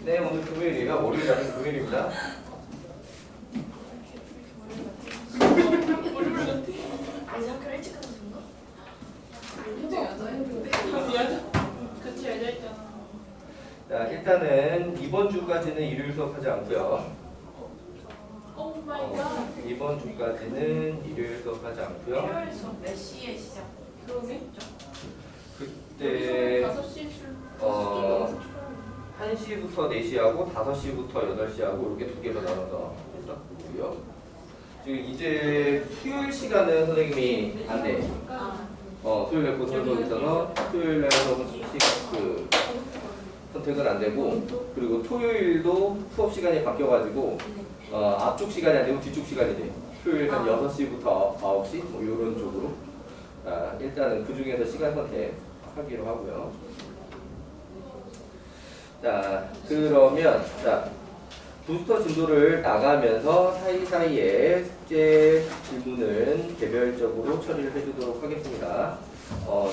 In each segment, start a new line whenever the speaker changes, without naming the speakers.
네, 오늘 금요일이에요. 월요일 아닌 금요일입니다.
아니 학교 일찍 가서 준가?
그치 여자있잖아.
자, 일단은 이번 주까지는 일요일 수업하지 않고요.
오 마이 갓.
이번 주까지는 일요일 수업하지 않고요.
일요일 수업 몇 시에 시작?
그러게.
그때
5시 출.
1시부터 4시하고 5시부터 8시하고 이렇게 두 개로 나눠서 했었고요. 지금 이제 수요일 시간은 선생님이 안 돼. 수요일에 고선수업에서는 수요일날 선택은 안 되고, 그리고 토요일도 수업 시간이 바뀌어가지고 앞쪽 시간이 안 되고 뒤쪽 시간이 돼. 토요일 한 6시부터 9시 뭐 이런 쪽으로. 일단은 그 중에서 시간 선택하기로 하고요. 자, 그러면 부스터 진도를 나가면서 사이사이에 숙제 질문은 개별적으로 처리를 해주도록 하겠습니다.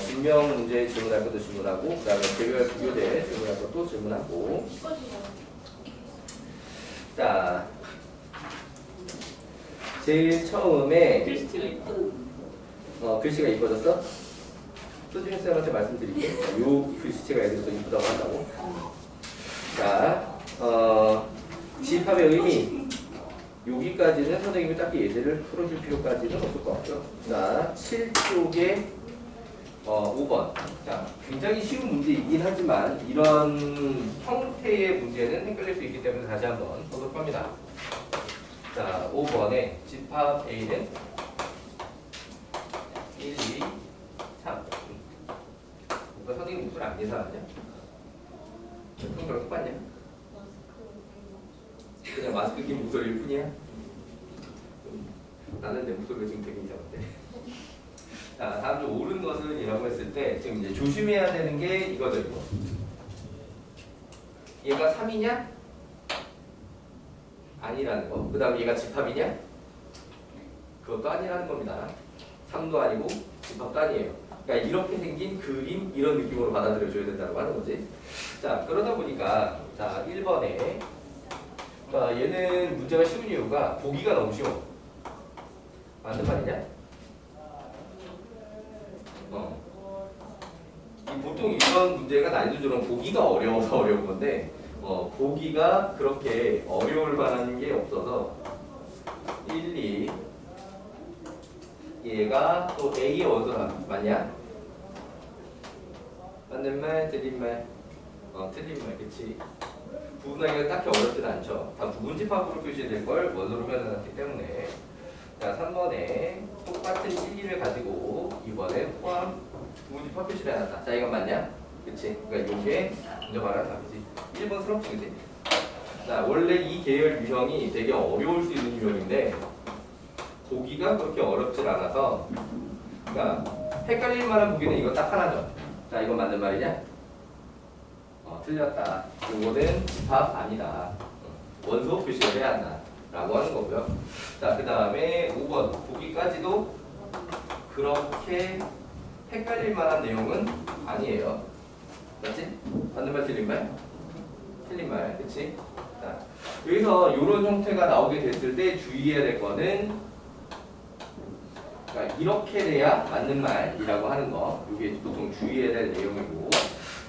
증명 문제 질문할 것도 질문하고, 그 다음에 개별 비교대 질문할 것도 질문하고. 자, 제일 처음에 글씨가 이뻐졌어? 소진이 쌤한테 말씀드릴게요. 요 글씨체가 애들이 더 이쁘다고 한다고. 자, 집합의 의미. 여기까지는 선생님이 딱히 예제를 풀어줄 필요까지는 없을 것 같고요. 자, 7쪽에 5번. 자, 굉장히 쉬운 문제이긴 하지만 이런 형태의 문제는 헷갈릴 수 있기 때문에 다시 한번 보도록 합니다. 자, 5번에 집합 A는 1, 2, 3. 뭔가 선생님 목소리 안 예사하냐? 그런 걸 봤냐? 그냥 마스크 낀 목소리일 뿐이야? 나는 내 목소리가 지금 되게 이상한데. 자, 다음 주 옳은 것은 이라고 했을 때 지금 이제 조심해야 되는 게 이거죠, 이거. 얘가 3이냐? 아니라는 거. 그 다음에 얘가 집합이냐? 그것도 아니라는 겁니다. 3도 아니고 집합도 아니에요. 그러니까 이렇게 생긴 그림, 이런 느낌으로 받아들여줘야 된다고 하는 거지. 자, 그러다 보니까 자, 1번에 얘는 문제가 쉬운 이유가 보기가 너무 쉬워. 맞는 말이냐? 보통 이런 문제가 난이도적으로 보기가 어려워서 어려운 건데 보기가 그렇게 어려울 만한 게 없어서 1, 2 얘가 또 A의 원소다. 맞냐? 맞는 말, 틀린 말? 틀린 말, 그치? 구분하기가 딱히 어렵진 않죠. 다 부분집합으로 표시될 걸 원소로 표현해놨기 때문에. 자, 3번에 똑같은 1, 2를 가지고 2번에 포함 부분집합 표시를 해놨다. 자, 이건 맞냐? 그치? 그러니까 이게 먼저 말하는 답이지. 1번 스럽지, 그치? 자, 원래 이 계열 유형이 되게 어려울 수 있는 유형인데 보기가 그렇게 어렵질 않아서, 그러니까 헷갈릴 만한 보기는 이거 딱 하나죠. 자, 이건 맞는 말이냐? 틀렸다. 이거는 집합 아니다. 원소 표시를 해야 한다. 라고 하는 거고요. 자, 그 다음에 5번. 보기까지도 그렇게 헷갈릴 만한 내용은 아니에요. 맞지? 맞는 말, 틀린 말? 틀린 말. 그치? 자, 여기서 이런 형태가 나오게 됐을 때 주의해야 될 거는, 그러니까 이렇게 돼야 맞는 말이라고 하는 거. 이게 보통 주의해야 될 내용이고,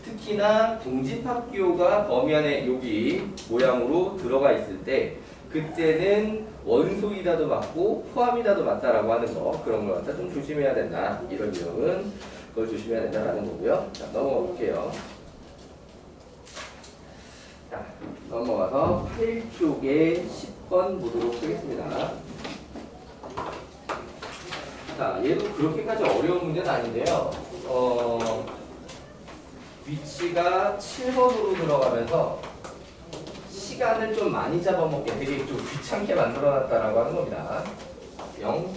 특히나 동집합 기호가 범위 안에 여기 모양으로 들어가 있을 때 그때는 원소이다도 맞고 포함이다도 맞다라고 하는 거, 그런 걸 갖다 좀 조심해야 된다. 이런 유형은 그걸 조심해야 된다라는 거고요. 자, 넘어가 볼게요. 자, 넘어가서 8쪽에 10번 보도록 하겠습니다. 자, 얘도 그렇게까지 어려운 문제는 아닌데요. 위치가 7번으로 들어가면서 시간을 좀 많이 잡아먹게 되게 좀 귀찮게 만들어놨다라고 하는 겁니다. 0,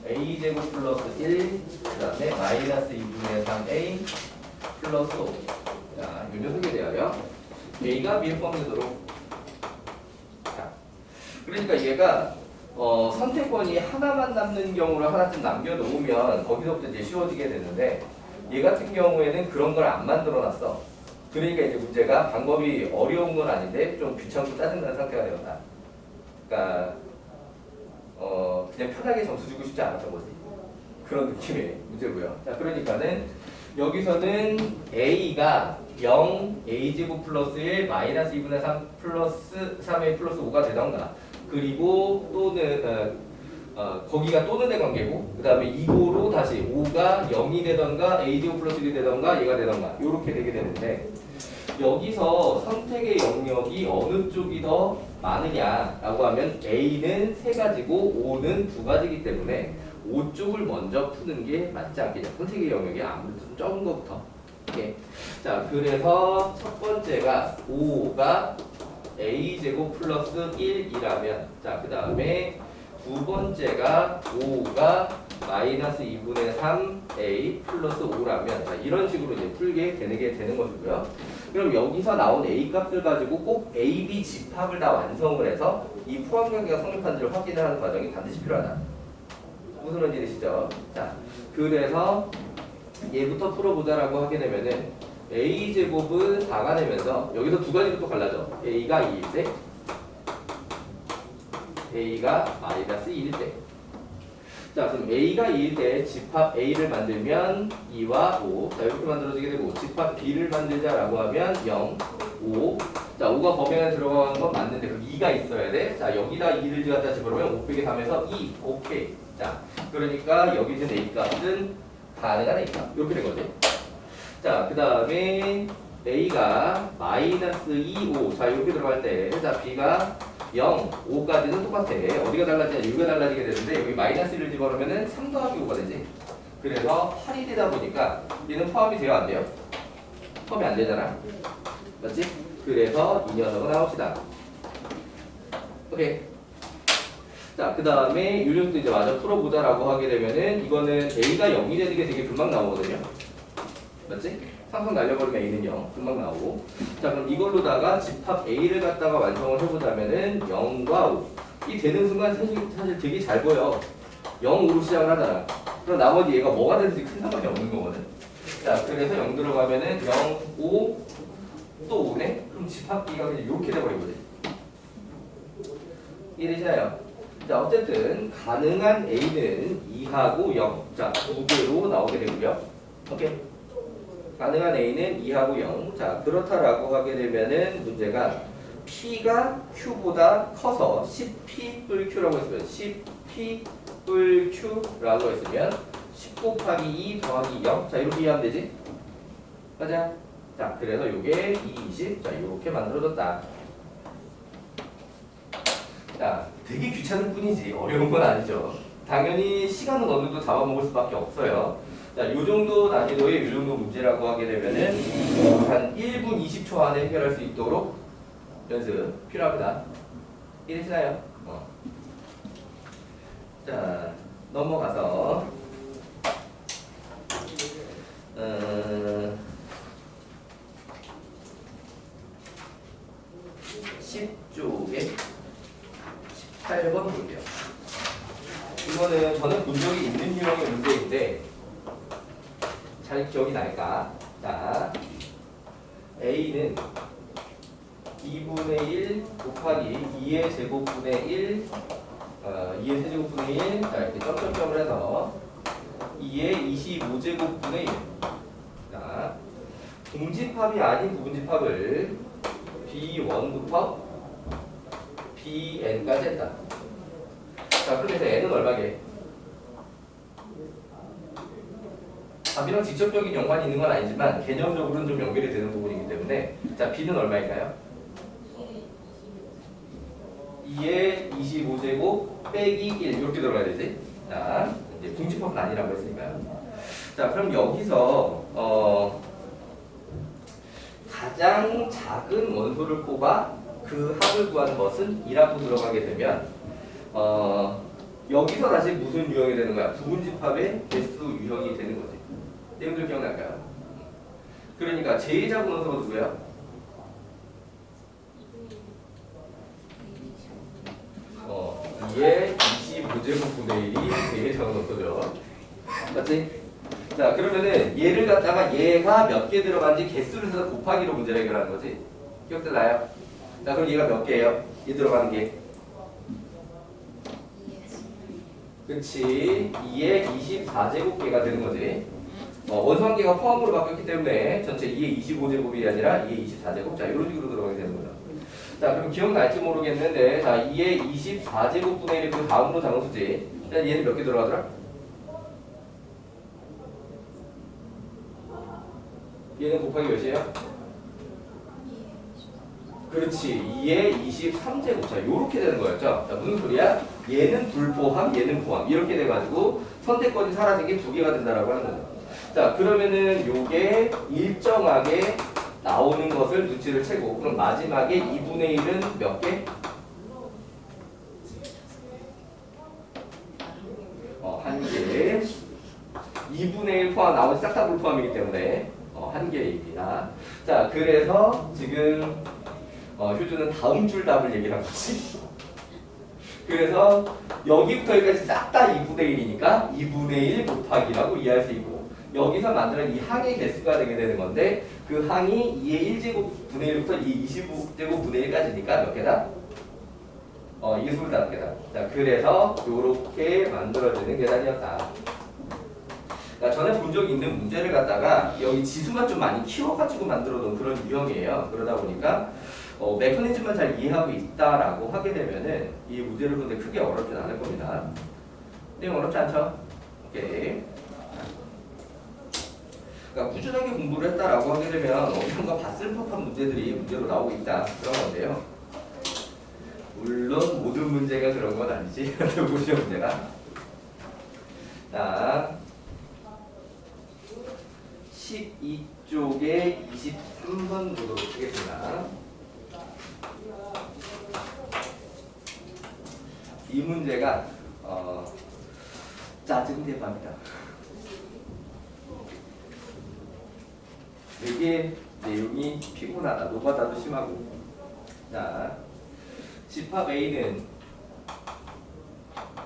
a제곱 플러스 1, 그 다음에 마이너스 2분의 3a 플러스 5. 자, 요 녀석에 대하여 a가 밀 범위도록. 자, 그러니까 얘가 선택권이 하나만 남는 경우를 하나쯤 남겨놓으면 거기서부터 이제 쉬워지게 되는데 얘 같은 경우에는 그런 걸 안 만들어놨어. 그러니까 이제 문제가 방법이 어려운 건 아닌데 좀 귀찮고 짜증나는 상태가 되었다. 그러니까 그냥 편하게 점수 주고 싶지 않았던 거지. 그런 느낌의 문제고요. 자, 그러니까는 여기서는 a가 0, a제곱 플러스 1 마이너스 2분의 3 플러스 3a 플러스 5가 되던가, 그리고 또는 거기가 또는 의 관계고, 그 다음에 이거로 다시 5가 0이 되던가 a제곱 플러스 1이 되던가 얘가 되던가 이렇게 되게 되는데, 여기서 선택의 영역이 어느 쪽이 더 많으냐라고 하면 a는 3가지고 5는 2가지이기 때문에 5 쪽을 먼저 푸는 게 맞지 않겠냐. 선택의 영역이 아무래도 좀 적은 것부터. 오케이. 자, 그래서 첫 번째가 5가 a제곱 플러스 1이라면, 자, 그 다음에 두 번째가 5가 마이너스 2분의 3a 플러스 5라면, 자, 이런 식으로 이제 풀게 되는 것이고요. 그럼 여기서 나온 a 값을 가지고 꼭 a, b 집합을 다 완성을 해서 이 포함관계가 성립한지를 확인을 하는 과정이 반드시 필요하다. 무슨 말인지 되시죠? 자, 그래서 얘부터 풀어보자라고 하게 되면은 a제곱은 4가 되면서 여기서 두 가지로 또 갈라져. a가 2일 때, a가 마이너스 2일 때. 자, 그럼 a가 2일 때 집합 a를 만들면 2와 5. 자, 이렇게 만들어지게 되고, 집합 b를 만들자라고 하면 0, 5. 자, 5가 범위 안에 들어가는 건 맞는데 그럼 2가 있어야 돼. 자, 여기다 2를 갖다 집어넣으면 5 빼기 3에서 2. 오케이. 자, 그러니까 여기 있는 a 값은 가능한 a 값. 이렇게 된 거지. 자, 그 다음에 a가 마이너스 2, 5. 자, 이렇게 들어갈 때, 자, b가 0, 5까지는 똑같아. 어디가 달라지냐? 여기가 달라지게 되는데, 여기 마이너스 1을 집어넣으면 3 더하기 5가 되지. 그래서 8이 되다 보니까 얘는 포함이 돼요, 안 돼요? 포함이 안 되잖아. 맞지? 그래서 이 녀석은 나옵시다. 오케이. 자, 그 다음에 이 녀석도 이제 마저 풀어보자라고 하게 되면은, 이거는 a가 0이 되는 게 되게 금방 나오거든요. 맞지? 상상 날려버리면 a는 0 금방 나오고. 자, 그럼 이걸로다가 집합 a를 갖다가 완성을 해보자면은 0과 5 이 되는 순간 사실 되게 잘 보여. 0, 5로 시작을 하잖아. 그럼 나머지 얘가 뭐가 되는지 큰 상관이 없는 거거든. 자, 그래서 0 들어가면은 0, 5 또 5네? 그럼 집합 b가 그냥 이렇게 돼버리거든. 이해되시나요? 자, 어쨌든 가능한 a는 2하고 0. 자, 두 개로 나오게 되고요. 오케이. 가능한 a는 2하고 0. 자, 그렇다라고 하게 되면은 문제가 p가 q보다 커서 10p 뿔 q라고 했으면 10p 뿔 q라고 했으면 10 곱하기 2 더하기 0. 자, 이렇게 이해하면 되지? 맞아? 자, 그래서 요게 2, 20. 자, 이렇게 만들어졌다. 자, 되게 귀찮은 뿐이지 어려운 건 아니죠. 당연히 시간은 어느 정도 잡아먹을 수밖에 없어요. 자, 요 정도 난이도의 요 정도 문제라고 하게 되면은 한 1분 20초 안에 해결할 수 있도록 연습 필요합니다. 이해되시나요? 자, 넘어가서 10쪽에 18번 볼게요. 이거는 저는 본 적이 있는 유형의 문제인데 잘 기억이 날까? 자, a는 2분의 1 곱하기 2의 제곱분의 1 2의 세제곱분의 1 자, 이렇게 점점점을 해서 2의 25제곱분의 1 자, 동집합이 아닌 부분집합을 b1부터 bn까지 했다. 자, 그래서 n은 얼마게? 답이랑 직접적인 연관이 있는 건 아니지만 개념적으로는 좀 연결이 되는 부분이기 때문에 자, b는 얼마일까요? 2의 25제곱 빼기 1 이렇게 들어가야 되지. 자, 이제 동집합은 아니라고 했으니까요. 자, 그럼 여기서 가장 작은 원소를 뽑아 그 합을 구하는 것은 2라고 들어가게 되면 여기서 다시 무슨 유형이 되는 거야? 부분집합의 개수 유형이 되는 거지. 내용들 기억날까요? 그러니까 제일 작은 원소가 누구야? 2의 5제곱분의 1이 얘의 저는 없어져. 맞지? 자, 그러면은 얘를 갖다가 얘가 몇 개 들어간지 개수를 해서 곱하기로 문제를 해결하는 거지. 기억들 나요? 자, 그럼 얘가 몇 개예요? 얘 들어가는 게. 그치. 2에 24제곱개가 되는 거지. 원소 한 개가 포함으로 바뀌었기 때문에 전체 2에 25제곱이 아니라 2에 24제곱. 자, 이런 식으로 들어가게 되는 거죠. 자, 그럼 기억날지 모르겠는데, 자, 2에 24제곱분의 1이 그 다음으로 장수지. 자, 얘는 몇 개 들어가더라? 얘는 곱하기 몇이에요? 그렇지. 2에 23제곱. 자, 요렇게 되는 거였죠. 자, 무슨 소리야? 얘는 불포함, 얘는 포함. 이렇게 돼가지고 선택권이 사라진 게 두 개가 된다라고 하는 거죠. 자, 그러면은 요게 일정하게 나오는 것을 눈치를 채고, 그럼 마지막에 2분의 1은 몇 개? 한 개. 2분의 1 포함, 나머지 싹 다 불포함이기 때문에 한 개입니다. 자, 그래서 지금 효주는 다음 줄 답을 얘기를 한 거지. 그래서 여기부터 여기까지 싹 다 2분의 1이니까 2분의 1 곱하기라고 이해할 수 있고, 여기서 만드는 이 항의 개수가 되게 되는 건데, 그 항이 2의 1제곱분의 1부터 2의 25제곱분의 1까지니까 몇 개다? 이게 25개다. 자, 그래서 요렇게 만들어지는 계산이었다. 자, 전에 본 적 있는 문제를 갖다가 여기 지수만 좀 많이 키워가지고 만들어 놓은 그런 유형이에요. 그러다 보니까 메커니즘만 잘 이해하고 있다라고 하게 되면은 이 문제를 보는데 크게 어렵진 않을 겁니다. 내용 어렵지 않죠? 오케이. 그러니까 꾸준하게 공부를 했다라고 하게 되면 어디선가 봤을 법한 문제들이 문제로 나오고 있다, 그런 건데요. 물론 모든 문제가 그런 건 아니지. 보시죠, 문제가. 자, 12쪽에 23번 보도록 하겠습니다. 이 문제가 짜증대박이다. 되게 내용이 피곤하다. 노가다도 심하고. 자, 집합 A는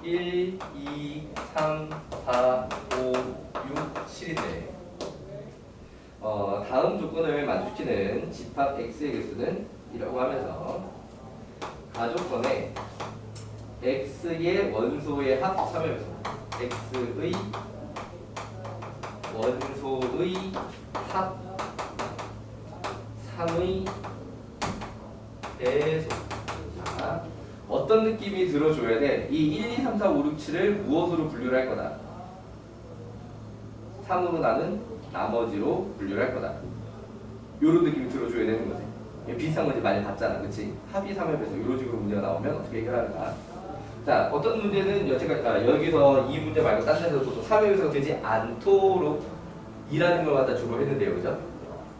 1, 2, 3, 4, 5, 6, 7인데 다음 조건을 만족시키는 집합 X의 개수는 이라고 하면서 가족권에 X의 원소의 합 3의 X의 원소의 합 3의 배속. 자, 어떤 느낌이 들어줘야 돼? 이 1, 2, 3, 4, 5, 6, 7을 무엇으로 분류를 할 거다? 3으로 나눈 나머지로 분류를 할 거다. 요런 느낌이 들어줘야 되는 거지. 비슷한 거 이제 많이 봤잖아. 그치? 합이 3의 배속. 요런 식으로 문제가 나오면 어떻게 해결하는가? 자, 어떤 문제는 여태까지, 여기서 이 문제 말고 딴 데서 보통 3의 배수가 되지 않도록 이라는 걸 갖다 주로 했는데요. 그죠?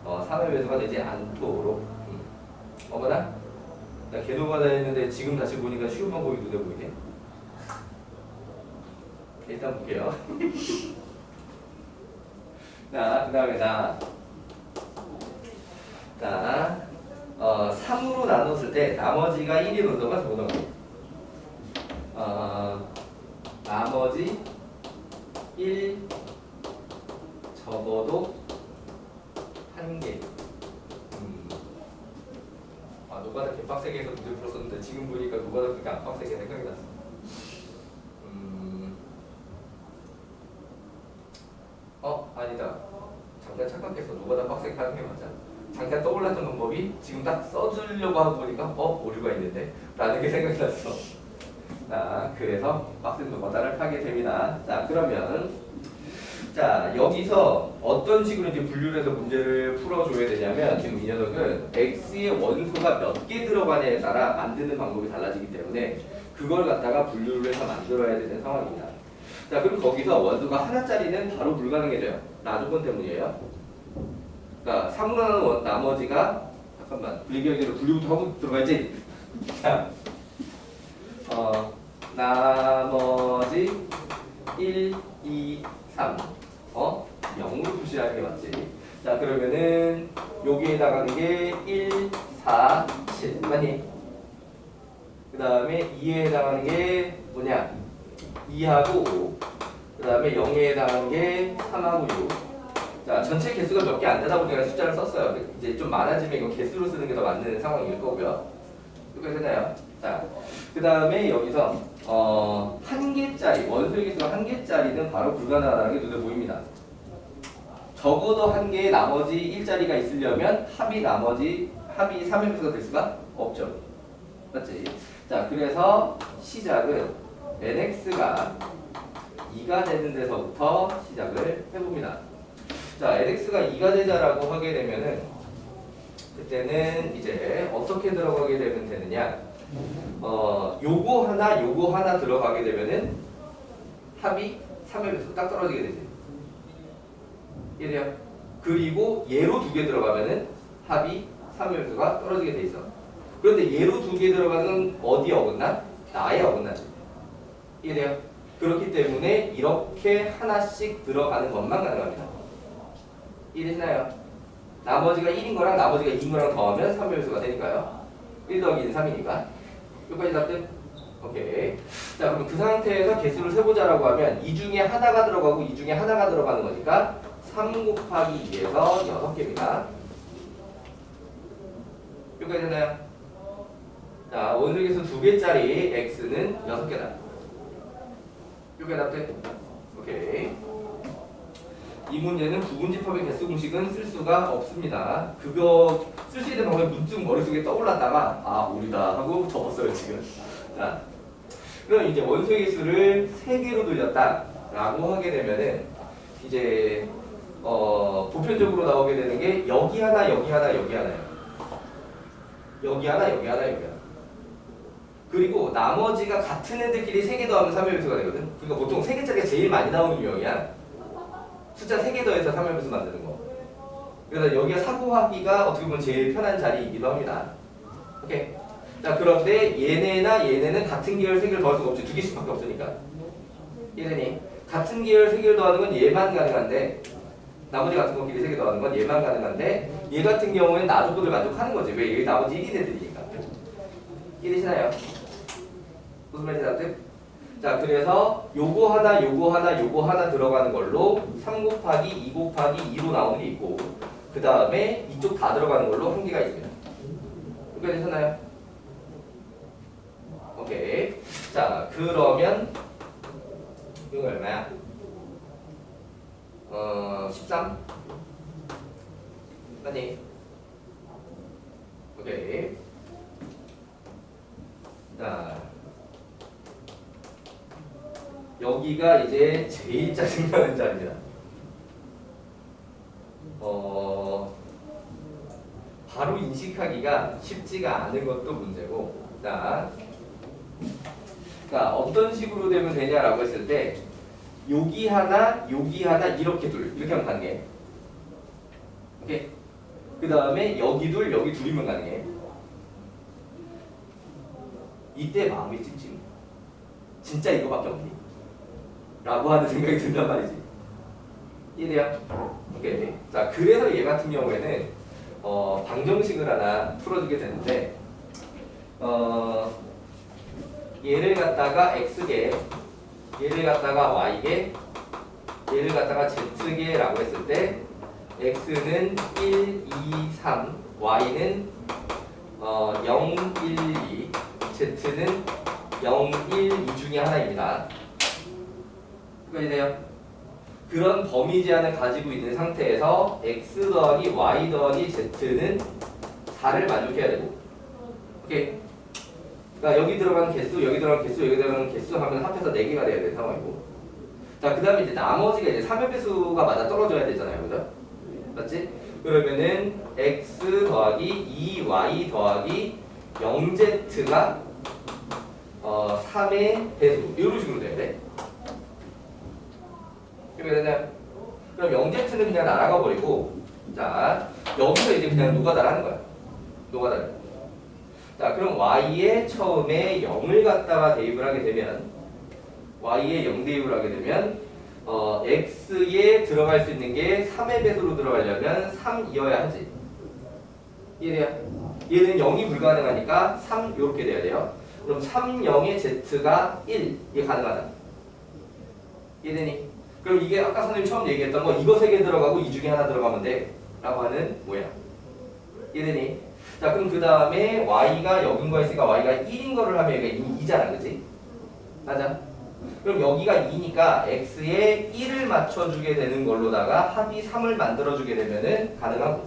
3의 배수가 되지 않도록. 어머나? 나 개노가다 했는데 지금 다시 보니까 쉬운 방법이 눈에 보이네. 일단 볼게요. 자, 그 다음에 자, 3으로 나눴을 때 나머지가 1이 오던가 저거던가. 나머지 1 적어도 1개. 노가다 개빡세게 해서 문제 풀었었는데 지금 보니까 노가다 그렇게 안 빡세게 생각이 났어. 아니다. 잠깐 착각했어. 노가다 빡세게 하는 게 맞아. 잠깐 떠올랐던 방법이 지금 딱 써주려고 하고 보니까 오류가 있는데 라는 게 생각이 났어. 자, 그래서 빡센 노가다를 하게 됩니다. 자, 그러면 자, 여기서 어떤 식으로 이제 분류를 해서 문제를 풀어줘야 되냐면, 지금 이 녀석은 X의 원소가 몇 개 들어가냐에 따라 만드는 방법이 달라지기 때문에 그걸 갖다가 분류를 해서 만들어야 되는 상황입니다. 자, 그럼 거기서 원소가 하나짜리는 바로 불가능해져요. 나조건 때문이에요. 그러니까 3으로 나눈 나머지가, 잠깐만, 분리기억대로 분류부터 하고 들어가야지. 자, 나머지 1, 2, 3. 0으로 표시하는 게 맞지. 자, 그러면은 여기에 나가는 게 1, 4, 7. 맞니? 그 다음에 2에 해당하는 게 뭐냐? 2하고 5. 그 다음에 0에 해당하는 게 3하고 6. 자, 전체 개수가 몇 개 안 되다 보니까 숫자를 썼어요. 이제 좀 많아지면 이거 개수로 쓰는 게 더 맞는 상황일 거고요. 여기까지 되나요? 자, 그 다음에 여기서 한 개짜리, 원소의 개수가 한 개짜리는 바로 불가능하다는 게 눈에 보입니다. 적어도 한 개의 나머지 일자리가 있으려면 합이 3의 배수가 될 수가 없죠. 맞지? 자, 그래서 시작은 nx가 2가 되는 데서부터 시작을 해봅니다. 자, nx가 2가 되자라고 하게 되면은 그때는 이제 어떻게 들어가게 되면 되느냐? 요거 하나 들어가게 되면은 합이 3의 배수 딱 떨어지게 되지. 이해돼요? 그리고 얘로 2개 들어가면은 합이 3의 배수가 떨어지게 돼 있어. 그런데 얘로 2개 들어가는 어디에 어긋나? 나에 어긋나지. 이해돼요? 그렇기 때문에 이렇게 하나씩 들어가는 것만 가능합니다. 이해되시나요? 나머지가 1인 거랑 나머지가 2인 거랑 더하면 3의 배수가 되니까요. 1 더하기 1은 3이니까. 여기까지 답들? 오케이. 자, 그럼 그 상태에서 개수를 세보자라고 하면 이 중에 하나가 들어가고 이 중에 하나가 들어가는 거니까 3 곱하기 2에서 6개입니다. 여기까지 되나요? 자, 원소의 개수 2개짜리 x는 6개다. 여기까지 답들? 오케이. 이 문제는 부분집합의 개수 공식은 쓸 수가 없습니다. 그거 쓸 수 있는 방법이 문득 머릿속에 떠올랐다가 아 오류다 하고 접었어요 지금. 자, 그럼 이제 원소의 개수를 3개로 돌렸다 라고 하게 되면은 이제 보편적으로 나오게 되는 게 여기 하나 여기 하나 여기 하나예요. 여기 하나 여기 하나 여기 하나. 그리고 나머지가 같은 애들끼리 3개 더하면 3의 배수가 되거든. 그러니까 보통 3개짜리가 제일 많이 나오는 유형이야. 숫자 3개 더해서 3의 배수 만드는 거. 그래서 여기가 사고하기가 어떻게 보면 제일 편한 자리이기도 합니다. 오케이. 자, 그런데 얘네나 얘네는 같은 계열 3개를 더할 수가 없죠. 2개씩밖에 없으니까. 얘네니 같은 계열 3개를 더하는 건 얘만 가능한데 나머지 같은 것끼리 3개 더하는 건 얘만 가능한데 얘 같은 경우에는 나 조건을 만족하는 거지. 왜? 여기 나머지 1인 애들이니까. 이해되시나요? 무슨 말인지 알았죠? 자, 그래서 요거 하나 요거 하나 요거 하나 들어가는 걸로 3 곱하기 2 곱하기 2로 나오는 게 있고 그 다음에 이쪽 다 들어가는 걸로 한 개가 있습니다. 이렇게 되셨나요? 오케이. 자, 그러면 이거 얼마야? 13? 맞니? 오케이. 자, 여기가 이제 제일 짜증나는 자리입니다. 바로 인식하기가 쉽지가 않은 것도 문제고, 자, 그러니까 어떤 식으로 되면 되냐라고 했을 때, 여기 하나 이렇게 이렇게 하면 가능해. 오케이. 그 다음에 여기 둘이면 가능해. 이때 마음이 찝찝해. 진짜 이거밖에 없니? 라고 하는 생각이 든단 말이지. 이해돼요? 오케이. 자, 그래서 얘 같은 경우에는 방정식을 하나 풀어주게 되는데 얘를 갖다가 x개, 얘를 갖다가 y개, 얘를 갖다가 z개라고 했을 때 x는 1, 2, 3, y는 0, 1, 2, z는 0, 1, 2 중에 하나입니다. 그래요? 그런 범위 제한을 가지고 있는 상태에서 x 더하기 y 더하기 z는 4를 만족해야 되고, 오케이. 그러니까 여기 들어가는 개수, 여기 들어가는 개수, 여기 들어가는 개수 하면 합해서 4개가 돼야 되는 상황이고, 자, 그 다음에 이제 나머지가 이제 3의 배수가 맞아 떨어져야 되잖아요, 그죠? 맞지? 그러면은 x 더하기 2y 더하기 0z가 3의 배수 이런 식으로 돼야 돼. 되나요? 그럼 0z는 그냥 날아가 버리고, 자, 여기서 이제 그냥 노가다를 하는 거야. 노가다를. 자, 그럼 y에 처음에 0을 갖다가 대입을 하게 되면, y에 0 대입을 하게 되면 x에 들어갈 수 있는 게 3의 배수로 들어가려면 3이어야 하지. 이해돼요? 얘는 0이 불가능하니까 3 이렇게 돼야 돼요. 그럼 3, 0의 z가 1 이게 가능하다. 이해되니? 그럼 이게 아까 선생님 처음 얘기했던 거 이거 3개 들어가고 이 중에 하나 들어가면 돼 라고 하는 모양. 이해되니? 자 그럼 그 다음에 y가 여긴 거 있으니까 y가 1인 거를 하면 여기가 2잖아 그치? 맞아. 그럼 여기가 2니까 x에 1을 맞춰주게 되는 걸로다가 합이 3을 만들어주게 되면은 가능하고,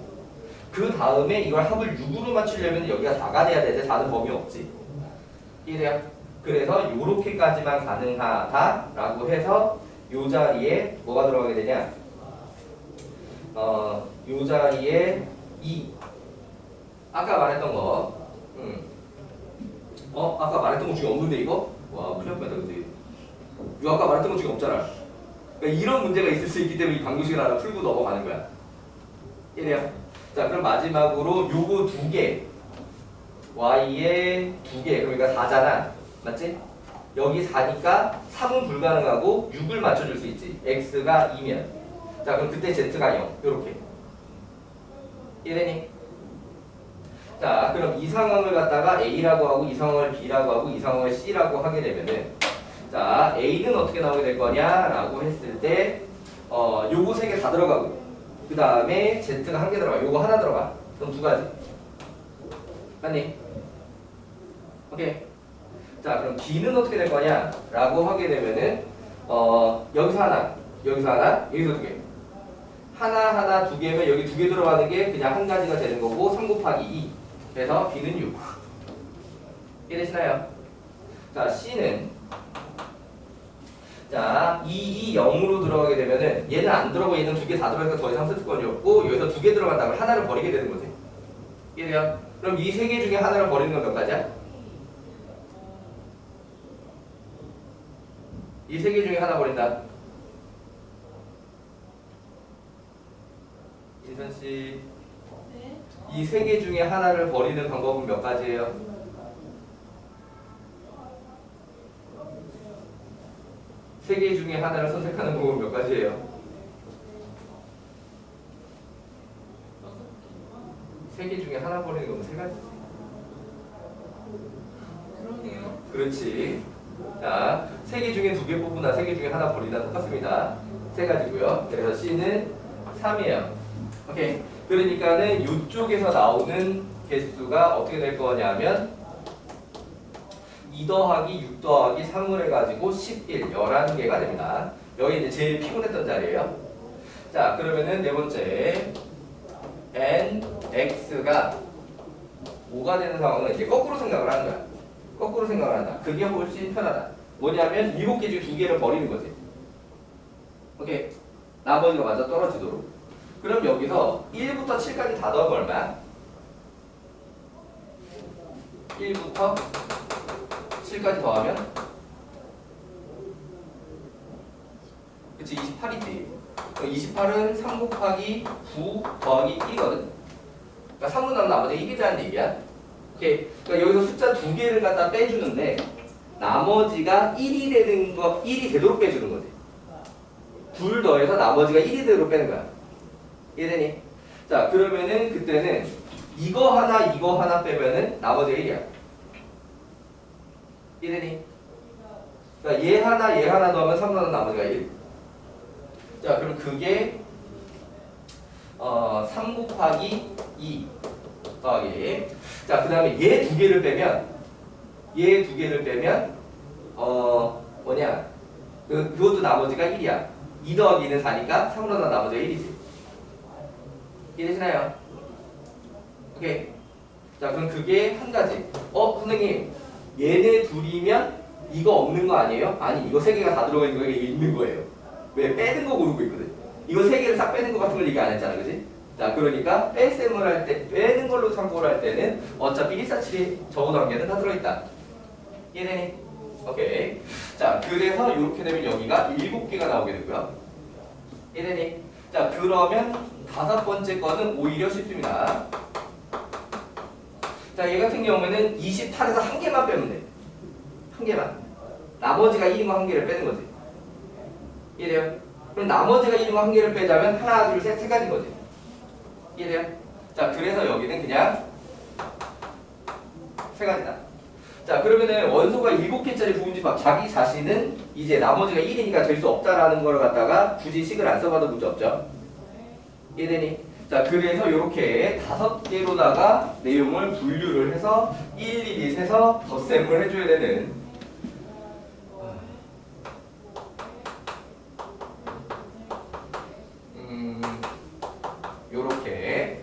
그 다음에 이걸 합을 6으로 맞추려면 여기가 4가 돼야 되지. 4는 범위 없지. 이해돼요? 그래서 요렇게까지만 가능하다라고 해서 요 자리에 뭐가 들어가게 되냐? 요 자리에 2. 아까 말했던 거. 아까 말했던 거 중에 없는데 이거? 와, 큰일 났다, 그치? 이거 아까 말했던 거 중에 없잖아. 그러니까 이런 문제가 있을 수 있기 때문에 이 방정식을 하나 풀고 넘어가는 거야. 이래요. 자, 그럼 마지막으로 요거 2개. y에 2개. 그러니까 4잖아. 맞지? 여기 4니까 3은 불가능하고 6을 맞춰줄 수 있지. x가 2면. 자, 그럼 그때 z가 0. 요렇게. 이해되니? 자, 그럼 이 상황을 갖다가 a라고 하고 이 상황을 b라고 하고 이 상황을 c라고 하게 되면은, 자, a는 어떻게 나오게 될 거냐라고 했을 때 요거 3개 다 들어가고 그 다음에 z가 1개 들어가. 요거 하나 들어가. 그럼 2가지. 맞니? 오케이. 자, 그럼 b는 어떻게 될 거냐라고 하게 되면은 여기서 하나, 여기서 하나, 여기서 2개. 하나, 2개면 여기 2개 들어가는 게 그냥 1가지가 되는 거고 3 곱하기 2. 그래서 b는 6. 이해되시나요? 자, c는 자, 2, 0으로 들어가게 되면은 얘는 안 들어가고 얘는 2개 다 들어가니까 더 이상 세트권이 없고 여기서 2개 들어간다면 하나를 버리게 되는 거지. 이해돼요? 그럼 이 3개 중에 하나를 버리는 건 몇 가지야? 이 3개 중에 하나 버린다. 인선씨,
네.
이 3개 중에 하나를 버리는 방법은 몇 가지예요? 3개 중에 하나를 선택하는 방법은 몇 가지예요? 3개 중에 하나 버리는 건 3가지.
그러네요.
그렇지. 자, 3개 중에 2개 뽑으나 3개 중에 하나 버리나 똑같습니다. 3가지고요. 그래서 C는 3이에요. 오케이. 그러니까는 이쪽에서 나오는 개수가 어떻게 될 거냐면 2 더하기 6 더하기 3을 해가지고 11, 11개가 됩니다. 여기 이제 제일 피곤했던 자리예요. 자, 그러면은 네 번째 n, x가 5가 되는 상황은 이제 거꾸로 생각을 하는 거야. 거꾸로 생각을 한다. 그게 훨씬 편하다. 뭐냐면 7개 중에 2개를 버리는 거지. 오케이. 나머지가 맞아 떨어지도록. 그럼 여기서 1부터 7까지 다 더하면 얼마야? 1부터 7까지 더하면? 그치, 28이지. 28은 3 곱하기 9 더하기 1이거든. 그러니까 3로 나면 나머지 1이 되는 얘기야. 오케이. 그러니까 여기서 숫자 2개를 갖다 빼주는데 나머지가 1이 되는 거, 1이 되도록 빼주는 거지. 2 더해서 나머지가 1이 되도록 빼는 거야. 이해되니? 자, 그러면은 그때는 이거 하나 빼면은 나머지가 1이야. 이해되니? 그러니까 얘 하나 더하면 3 더하면 나머지가 1. 자, 그럼 그게 3 곱하기 2 더하기. 자, 그 다음에 얘 2개를 빼면 뭐냐? 그것도 나머지가 1이야. 2 더하기 2는 4니까 3으로 나면 나머지가 1이지. 이해되시나요? 오케이. 자, 그럼 그게 한 가지. 선생님, 얘네 둘이면 이거 없는 거 아니에요? 아니, 이거 3개가 다 들어가 있는 거예요. 이거 있는 거예요. 왜? 빼는 거 고르고 있거든. 이거 3개를 싹 빼는 거 같은 걸 얘기 안 했잖아, 그지? 자, 그러니까 뺄셈을 할 때, 빼는 걸로 참고를 할 때는 어차피 147이 적어도 한 개는 다 들어있다. 이해되니? 오케이. 자, 그래서 이렇게 되면 여기가 7개가 나오게 되고요. 이해되니? 자, 그러면 5번째 거는 오히려 쉽습니다. 자, 얘 같은 경우에는 28에서 한 개만 빼면 돼. 한 개만. 나머지가 1인 거 한 개를 빼는 거지. 이해돼요? 그럼 나머지가 1인 거 한 개를 빼자면 하나, 둘, 셋, 세 가지인 거지. 이해돼요? 자, 그래서 여기는 그냥 세 가지다. 자, 그러면은 원소가 7개짜리 부분집합, 자기 자신은 이제 나머지가 1이니까 될 수 없다라는 걸 갖다가 굳이 식을 안 써봐도 문제 없죠. 이해되니? 자, 그래서 이렇게 5개로다가 내용을 분류를 해서 1, 2, 2 해서 덧셈을 해줘야 되는 요렇게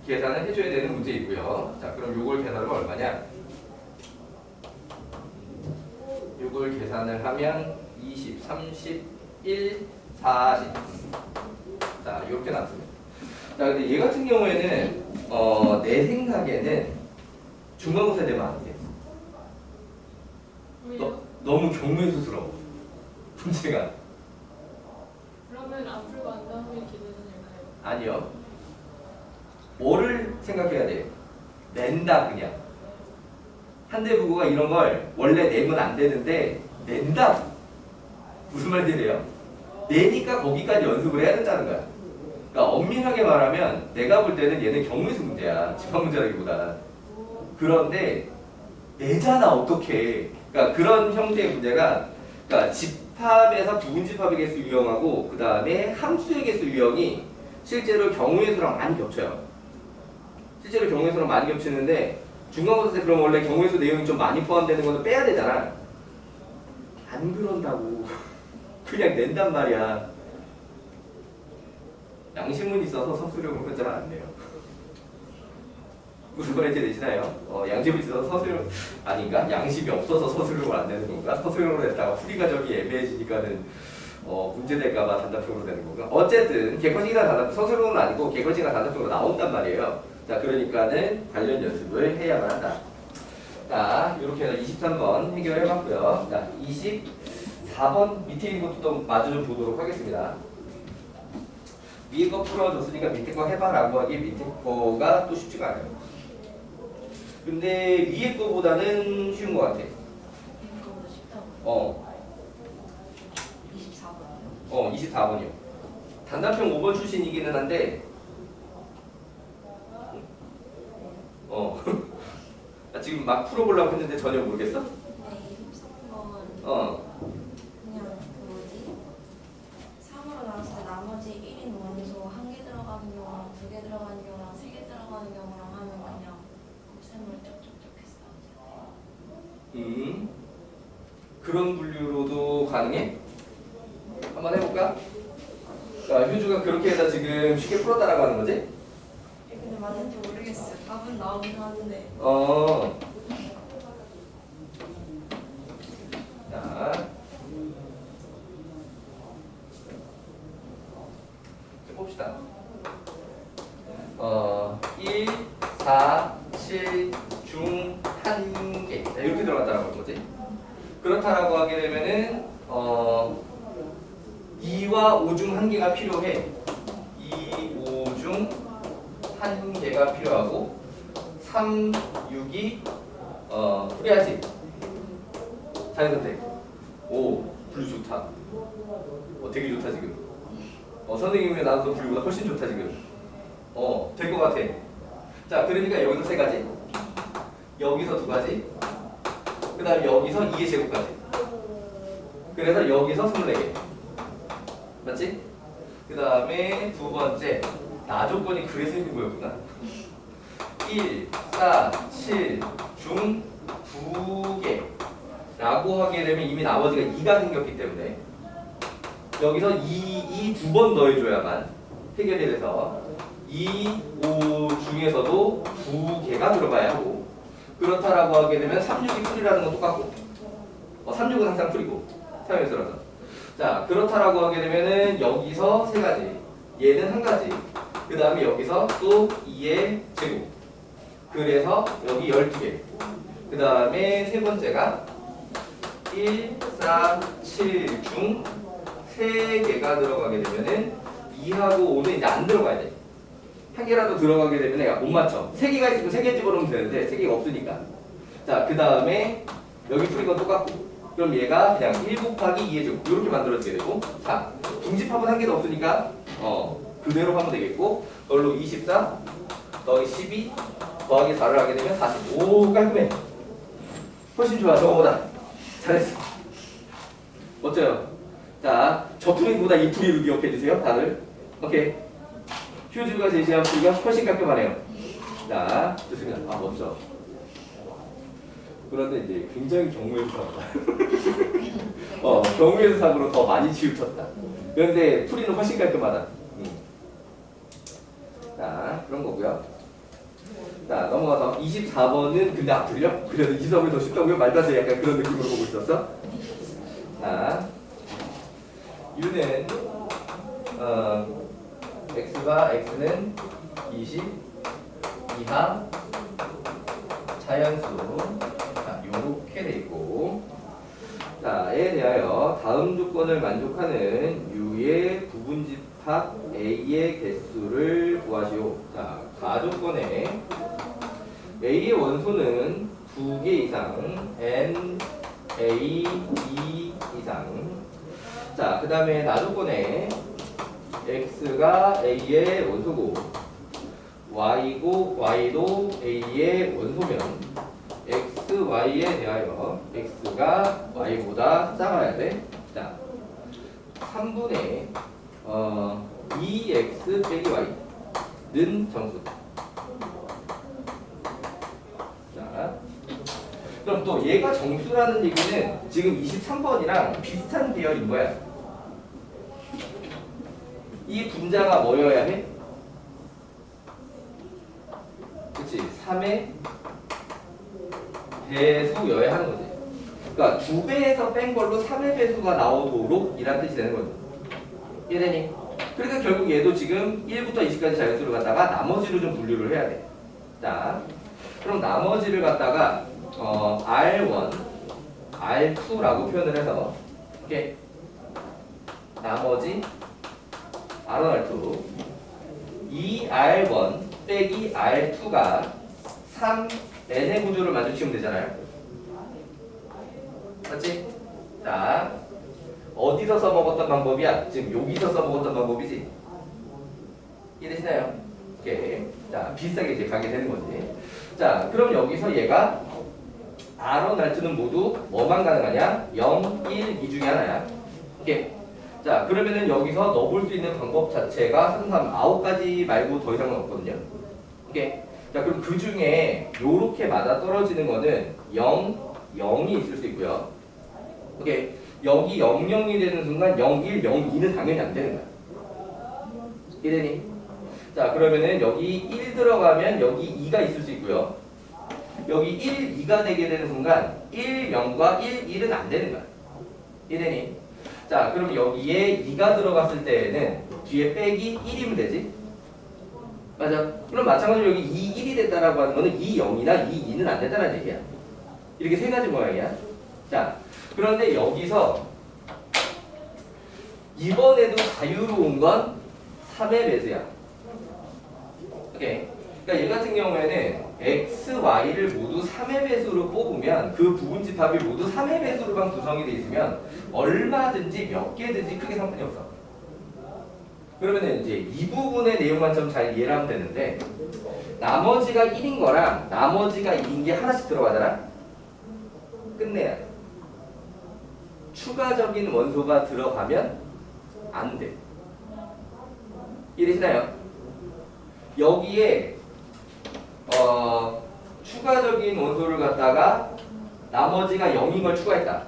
계산을 해줘야 되는 문제이고요. 자, 그럼 요걸 계산하면 얼마냐? 요걸 계산을 하면 20, 30, 1, 40. 자, 요렇게 나왔습니다. 자, 근데 얘 같은 경우에는 내 생각에는 중간고사 되면 안 돼.
왜요?
너무 경우의수스러워. 문제가.
그러면 안 풀고 안 다음에 기대되는가요?
아니요. 뭐를 생각해야 돼? 낸다 그냥. 한대부고가 이런 걸 원래 내면 안 되는데 낸다. 무슨 말인지 돼요? 내니까 거기까지 연습을 해야 된다는 거야. 그러니까 엄밀하게 말하면 내가 볼 때는 얘는 경우의수 문제야. 집합 문제라기보다. 그런데 내잖아 어떡해. 그러니까 그런 형태의 문제가 그러니까 집합에서 부분집합의 개수 유형하고 그 다음에 함수의 개수 유형이 실제로 경우의 수랑 많이 겹쳐요. 실제로 경우의 수랑 많이 겹치는데 중간고사 때 그럼 원래 경우의 수 내용이 좀 많이 포함되는 거는 빼야 되잖아. 안 그런다고. 그냥 낸단 말이야. 양심은 있어서 서술형으로 혼자는 안 내요. 무슨 말인지 되시나요? 양심이 있어서 서술형 아닌가? 양심이 없어서 서술형을 안 내는 건가? 서술형으로 냈다가 풀이 과정이 애매해지니까는 문제될까봐 단답형으로 되는 건가? 어쨌든 객관식이나 단답, 서술형은 아니고 객관식이나 단답형으로 나온단 말이에요. 자, 그러니까는 관련 연습을 해야만 한다. 자, 이렇게 해서 23번 해결해봤고요. 자, 24번 밑에 있는 것도 좀 마저 좀 보도록 하겠습니다. 위에 거 풀어줬으니까 밑에 거 해봐라고 하기 밑에 거가 또 쉽지가 않아요. 근데 위에 거보다는 쉬운 것 같아.
이거보다 쉽다고. 24번이요?
24번이요. 단답형 5번 출신이기는 한데 지금 막 풀어보려고 했는데 전혀 모르겠어?
네, 23번.
어.
그냥 그 뭐지? 3으로 나눴을 때 나머지 1인 원소 1개 들어가는 경우랑 2개 들어가는 경우랑 3개 들어가는 경우랑 하면 그냥 곱셈을 쪽쪽쪽 했어요.
그런 분류로도 가능해? 한번 해볼까? 자, 효주가 그렇게 해서 지금 쉽게 풀었다라고 하는 거지?
근데 맞는지 모르겠어요. 답은 나오긴 하는데.
자, 봅시다. 1, 4, 7, 중, 1개. 자, 이렇게 들어갔다라고 하는 거지. 그렇다라고 하게 되면은 2와 5 중 1개가 필요해. 2, 5 중 1개가 필요하고 3, 6이 풀이하지. 자연선택. 오, 분류 좋다. 되게 좋다 지금. 선생님이 나눠서 분류보다 훨씬 좋다 지금. 될 것 같아. 자, 그러니까 여기서 3가지, 여기서 2가지, 그 다음에 여기서 2의 제곱까지. 그래서 여기서 24개. 맞지? 그 다음에 두 번째, 나조건이 그래서 있는 거였구나. 1, 4, 7, 중 2개 라고 하게 되면 이미 나머지가 2가 생겼기 때문에 여기서 2 두 번 더해줘야만 해결이 돼서 2, 5 중에서도 2개가 들어가야 하고, 그렇다라고 하게 되면 3, 6이 풀이라는 건 똑같고 3, 6은 항상 풀이고 사용해서라서. 자, 그렇다라고 하게 되면은 여기서 3가지, 얘는 1가지, 그 다음에 여기서 또 2의 제곱, 그래서 여기 12개, 그 다음에 세 번째가 1, 4, 7 중 3개가 들어가게 되면은 2하고 5는 이제 안 들어가야 돼. 1개라도 들어가게 되면 내가 못 맞춰. 3개가 있으면 3개 집어넣으면 되는데 3개가 없으니까. 자, 그 다음에 여기 풀인 건 똑같고, 그럼 얘가 그냥 1 곱하기 2의 제곱 이렇게 만들어지게 되고, 자, 중집합은 1개도 없으니까 그대로 하면 되겠고, 그걸로 24 더하기 12 더하기 4를 하게 되면 45. 깔끔해. 훨씬 좋아. 저거보다. 잘했어. 멋져요. 자, 저 풀이보다 이 풀이를 기억해 주세요. 다들. 오케이. 휴즈가 제시한 풀이가 훨씬 깔끔하네요. 자, 좋습니다. 아, 멋져. 그런데 이제 굉장히 경우의 수사다. 경우의 수사로 더 많이 치우쳤다. 그런데 풀이는 훨씬 깔끔하다. 자, 그런 거고요. 자, 넘어가서 24번은 근데 안 틀려? 그래도 23번이 더 쉽다고요? 말도 안 돼. 약간 그런 느낌으로 보고 있었어. 자, U는 x는 20 이하 자연수. 자, 요렇게 돼 있고, 자에 대하여 다음 조건을 만족하는 U의 부분집합 A의 개수를 구하시오. 자, 가조건에 A의 원소는 2개 이상, N, A, E 이상. 자, 그 다음에 나조건에 X가 A의 원소고, Y도 A의 원소면 X, Y에 대하여 X가 Y보다 작아야 돼. 자, 3분의 2X 빼기 Y는 정수. 자, 그럼 또 얘가 정수라는 얘기는 지금 23번이랑 비슷한 계열인 거야. 이 분자가 뭐여야 해? 그치? 3의 배수여야 하는 거지. 그러니까 2배에서 뺀 걸로 3의 배수가 나오도록 이란 뜻이 되는 거지. 이해되니? 그러니까 결국 얘도 지금 1부터 20까지 자연수를 갖다가 나머지로 좀 분류를 해야 돼. 자, 그럼 나머지를 갖다가 R1, R2라고 표현을 해서 이렇게 나머지 R1, R2 2R1 빼기 R2가 3N의 구조를 만족시키면 되잖아요. 맞지? 자, 어디서 써먹었던 방법이야? 지금 여기서 써먹었던 방법이지? 이해되시나요? 오케이. 자, 비슷하게 이제 가게 되는 거지. 자, 그럼 여기서 얘가 R1, R2는 모두 뭐만 가능하냐? 0, 1, 2 중에 하나야. 오케이. 자, 그러면은 여기서 넣어볼 수 있는 방법 자체가 3, 3, 9가지 말고 더 이상은 없거든요. 오케이. 자, 그럼 그 중에 요렇게 맞아 떨어지는 거는 0, 0이 있을 수 있고요. 오케이. 여기 0, 0이 되는 순간 0, 1, 0, 2는 당연히 안 되는 거야. 이해되니? 자, 그러면은 여기 1 들어가면 여기 2가 있을 수 있고요. 여기 1, 2가 되게 되는 순간 1, 0과 1, 1은 안 되는 거야. 이해되니? 자, 그럼 여기에 2가 들어갔을 때에는 뒤에 빼기 1이면 되지? 맞아. 그럼 마찬가지로 여기 2, 1이 됐다라고 하는 거는 2, 0이나 2, 2는 안 된다는 얘기야. 이렇게 세 가지 모양이야. 자, 그런데 여기서 이번에도 자유로운 건 3의 배수야. 오케이. 그러니까 얘 같은 경우에는 x, y를 모두 3의 배수로 뽑으면 그 부분집합이 모두 3의 배수로만 구성이 돼 있으면 얼마든지 몇 개든지 크게 상관이 없어. 그러면 이제 이 부분의 내용만 좀 잘 이해를 하면 되는데, 나머지가 1인 거랑 나머지가 2인 게 하나씩 들어가잖아? 끝내야 돼. 추가적인 원소가 들어가면 안 돼. 이해되시나요? 여기에 추가적인 원소를 갖다가 나머지가 0인 걸 추가했다.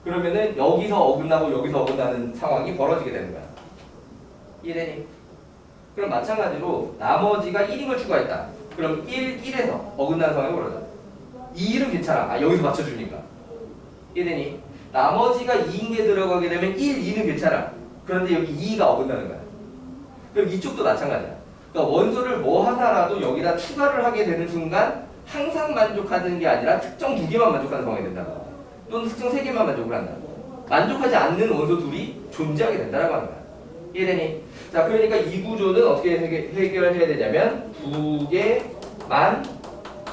그러면은 여기서 어긋나고 여기서 어긋나는 상황이 벌어지게 되는 거야. 이해되니? 그럼 마찬가지로 나머지가 1인 걸 추가했다. 그럼 1, 1에서 어긋나는 상황이 벌어져. 2, 1은 괜찮아. 아, 여기서 맞춰주니까. 이해되니? 나머지가 2인 게 들어가게 되면 1, 2는 괜찮아. 그런데 여기 2가 어긋나는 거야. 그럼 이쪽도 마찬가지야. 그러니까 원소를 뭐 하나라도 여기다 추가를 하게 되는 순간 항상 만족하는 게 아니라 특정 2개만 만족하는 상황이 된다는 거야. 또는 특정 3개만 만족을 한다. 만족하지 않는 원소 둘이 존재하게 된다고 하는 거야. 이해되니? 자, 그러니까 이 구조는 어떻게 해결해야 되냐면 2개만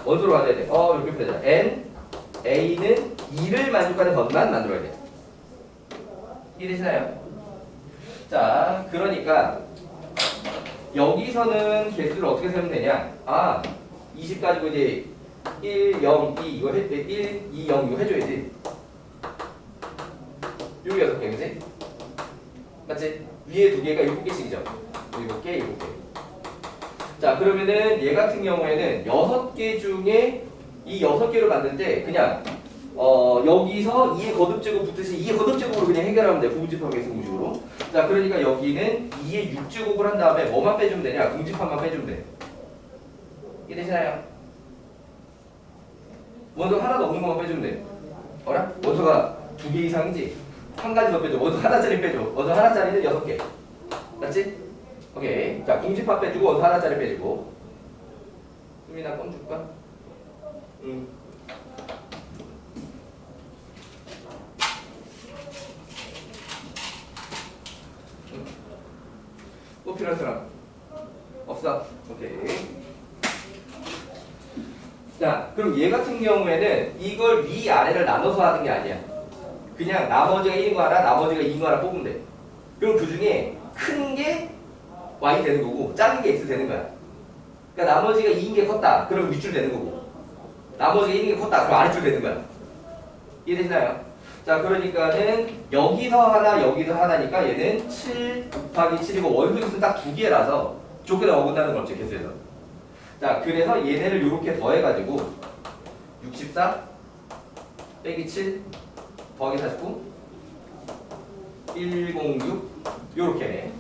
원소로 가져야 돼. 이렇게 표현하자. N, A는 2를 만족하는 것만 만들어야 돼. 이해되시나요? 자, 그러니까 여기서는 개수를 어떻게 세면 되냐? 20 가지고 이제 1, 0, 2 이거 1, 2, 0 이거 해줘야지. 여기 6개, 그지? 맞지? 위에 2개가 7개씩이죠? 7개, 7개. 자, 그러면은 얘 같은 경우에는 6개 중에 이 6개를 만들 때 그냥 여기서 2의 거듭제곱 붙듯이 2의 거듭제곱으로 그냥 해결하면 돼. 부분집합의 공식으로. 자, 그러니까 여기는 2의 6제곱을 한 다음에 뭐만 빼주면 되냐? 공집합만 빼주면 돼. 이해되시나요? 원소 하나도 없는 것만 빼주면 돼. 어라? 원소가 2개 이상이지? 한 가지 더 빼줘. 원소 하나짜리 빼줘. 원소 하나짜리는 6개. 맞지? 오케이. 자, 공집합 빼주고 원소 하나짜리 빼주고. 수민아 껌 줄까? 응. 또 필요한 사람? 없어? 오케이. 자, 그럼 얘 같은 경우에는 이걸 위아래를 나눠서 하는 게 아니야. 그냥 나머지가 1인 거 하나, 나머지가 2인 거 하나 뽑으면 돼. 그럼 그 중에 큰 게 y 되는 거고 작은 게 x 되는 거야. 그러니까 나머지가 2인 게 컸다. 그럼 윗줄 되는 거고. 나머지가 1인 게 컸다. 그럼 아랫줄 되는 거야. 이해되시나요? 자, 그러니까는 여기서 하나, 여기서 하나니까 얘는 7 곱하기 7이고 원소집수는 딱 2개라서 조건에 어긋나는 걸 없겠어요. 자, 그래서 얘네를 이렇게 더해가지고 64 빼기 7 더하기 49 106 요렇게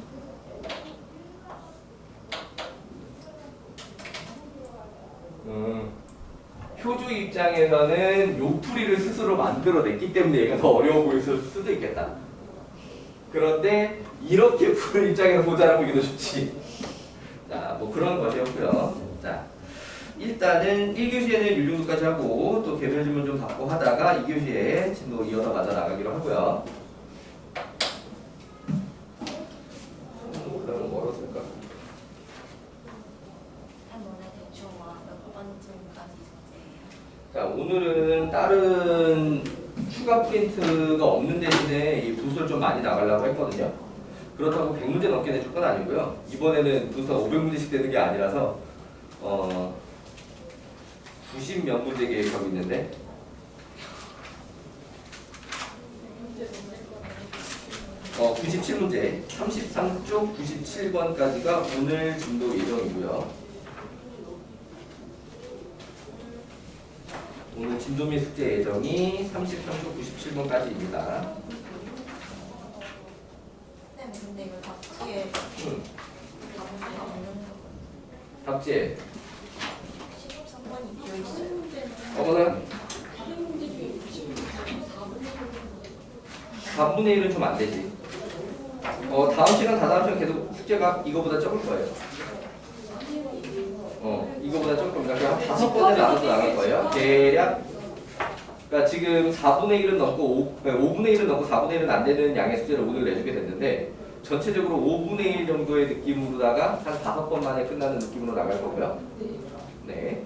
표주 입장에서는 요풀이를 스스로 만들어냈기 때문에 얘가 더 어려워 보일 수도 있겠다. 그런데 이렇게 푸는 입장에서 보자라고 보기도 쉽지. 자, 뭐 그런 것이었고요. 자, 일단은 1교시에는 이 정도까지 하고 또 개별 질문 좀 받고 하다가 2교시에 진도 이어서 맞아 나가기로 하고요. 그러면 뭐로 쓸까? 자, 오늘은 다른 추가 프린트가 없는 대신에 이 부수를 좀 많이 나가려고 했거든요. 그렇다고 100문제 넘게 내줄 건 아니고요. 이번에는 부수가 500문제씩 되는 게 아니라서 90몇 문제 계획하고 있는데 어, 97문제 33쪽 97번까지가 오늘 진도 예정이고요. 오늘 진도 및 숙제 예정이 33쪽 97번까지입니다.
네, 근데 이거 답지에
답지에
13번이 비어있어요.
어머나 4분의 1은 좀 안 되지. 다음 시간 다다음 시간 계속 숙제가 이거보다 적을 거예요. 이거보다 적을 겁니다. 그냥 5번을 나눠서 나갈 거예요. 대략 그러니까 지금 4분의 1은 넘고 5분의 1은 넘고 4분의 1은 안 되는 양의 숙제를 오늘 내주게 됐는데 전체적으로 5분의 1 정도의 느낌으로다가 한 5번 만에 끝나는 느낌으로 나갈 거고요. 네.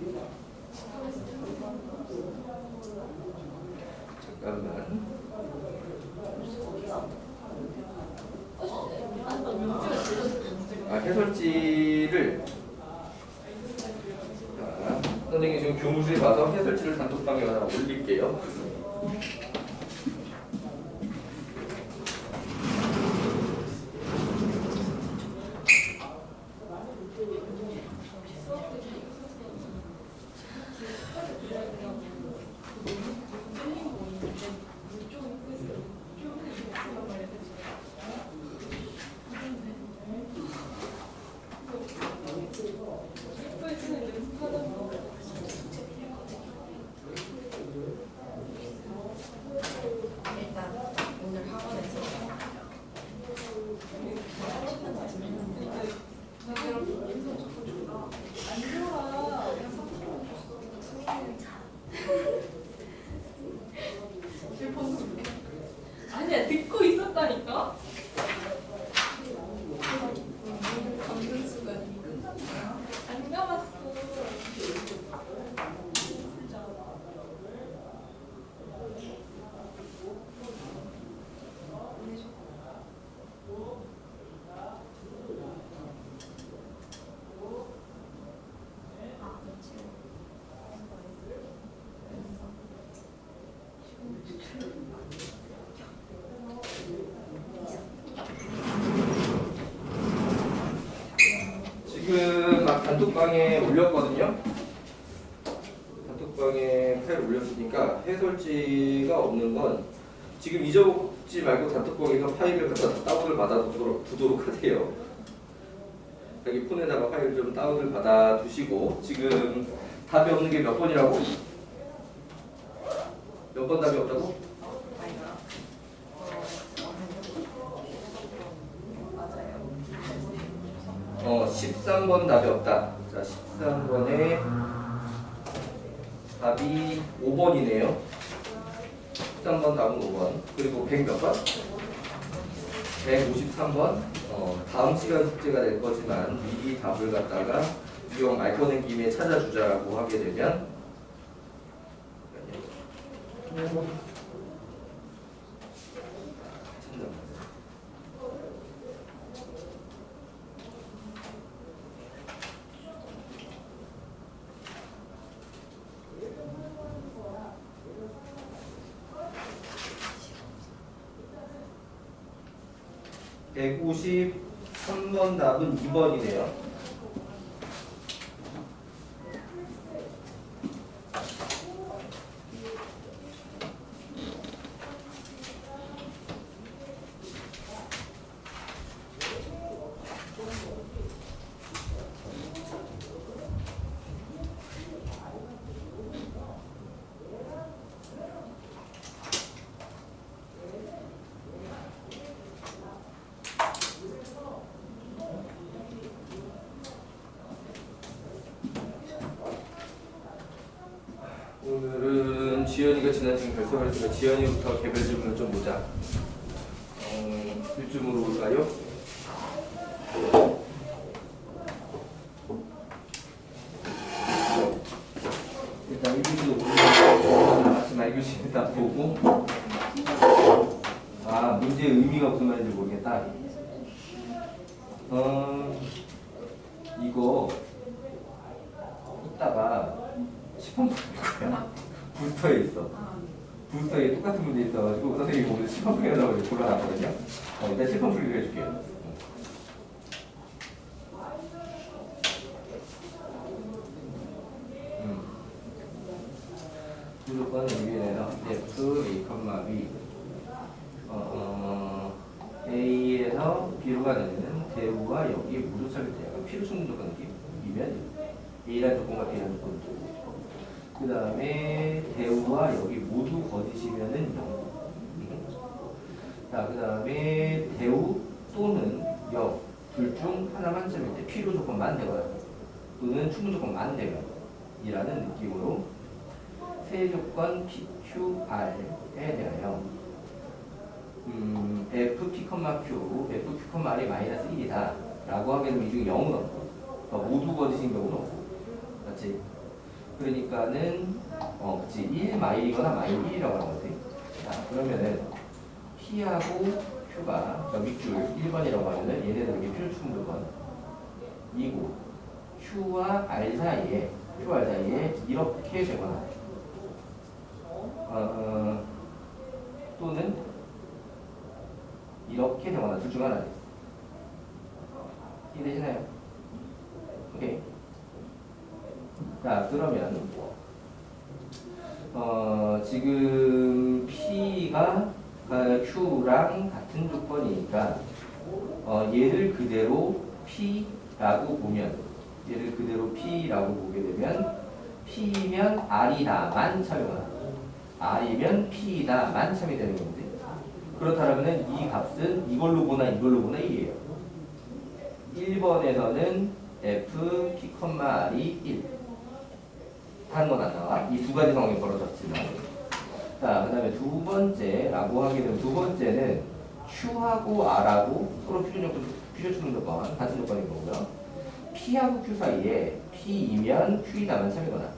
잠깐만. 해설지를 선생님이 지금 교무실에 가서 해설지를 단톡방에 하나 올릴게요.
아니야, 듣고 있었다니까? 안 가봤어.
지금 막 단톡방에 올렸거든요. 단톡방에 파일 올렸으니까 해설지가 없는 건 지금 잊어먹지 말고 단톡방에서 파일을 갖다 다운을 받아두도록 하세요. 여기 폰에다가 파일 좀 다운을 받아 두시고 지금 답이 없는 게 몇 번이라고? 몇 번 답이 없다고?
맞아요.
13번 답이 없다. 자, 13번에 답이 5번이네요. 13번 답은 5번. 그리고 100 몇 번? 153번. 다음 시간 숙제가 될 거지만 미리 답을 갖다가 이왕 말 꺼낸 김에 찾아주자라고 하게 되면 네. 153번 답은 2번이네요. 오늘은 지연이가 지난 시간 결석했으니까 지연이부터 개별 질문을 좀 보자. 일쯤으로 올까요? 일단 1교시도 보고 나갔지만 2교시 일단 보고 문제의 의미가 무슨 말인지 모르겠다. 이거 이따가 10번 풀 거야. 부스터에 있어. 부스터에 똑같은 문제 있어가지고 선생님이 보면 10번 풀기 하라고 골라놨거든요. 일단 10번 풀기로 해줄게요. 무조건 여기에서 F, A, B A에서 B로 가는 대우와 여기에 무조차별 약간 필요성 조건 느낌이면 A라는 조건과 B라는 조건을 두고 그 다음에 대우와 여기 모두 거짓이면은 0. 자, 그 다음에 대우 또는 역 둘 중 하나만 점일 때 필요 조건만 되거나 또는 충분 조건만 되면 이라는 느낌으로 세 조건 P, Q, R에 대하여 F, P, Q, F, Q, R이 마이너스 1이다 라고 하게 되면 이 중에 0은 없고 모두 거짓인 경우는 없고 맞지? 그러니까는 그치 1마일이거나 마일 1이라고 하는 거지. 자, 그러면은 P하고 Q가 밑줄 1번이라고 하면은 얘네들에게 필요 충분 조건 이고 Q와 R 사이에 이렇게 되거나 또는 이렇게 되거나 둘 중 하나지. 이해되시나요? 오케이. 자, 그러면 지금 P가 Q랑 같은 조건이니까 얘를 그대로 P라고 보면 보게 되면 P면 R이다만 참이거나 R이면 P다만 참이 되는 건데 그렇다면 이 값은 이걸로 보나 1이에요. 1번에서는 F, P, R이 1 하는 건 안 나와. 이 두 가지 상황이 벌어졌지만 자, 그 다음에 두 번째라고 하게 되면 두 번째는 Q하고 R하고 서로 필요 충분 조건 같은 조건인 거고요. P하고 Q 사이에 P이면 Q이다만 참이거나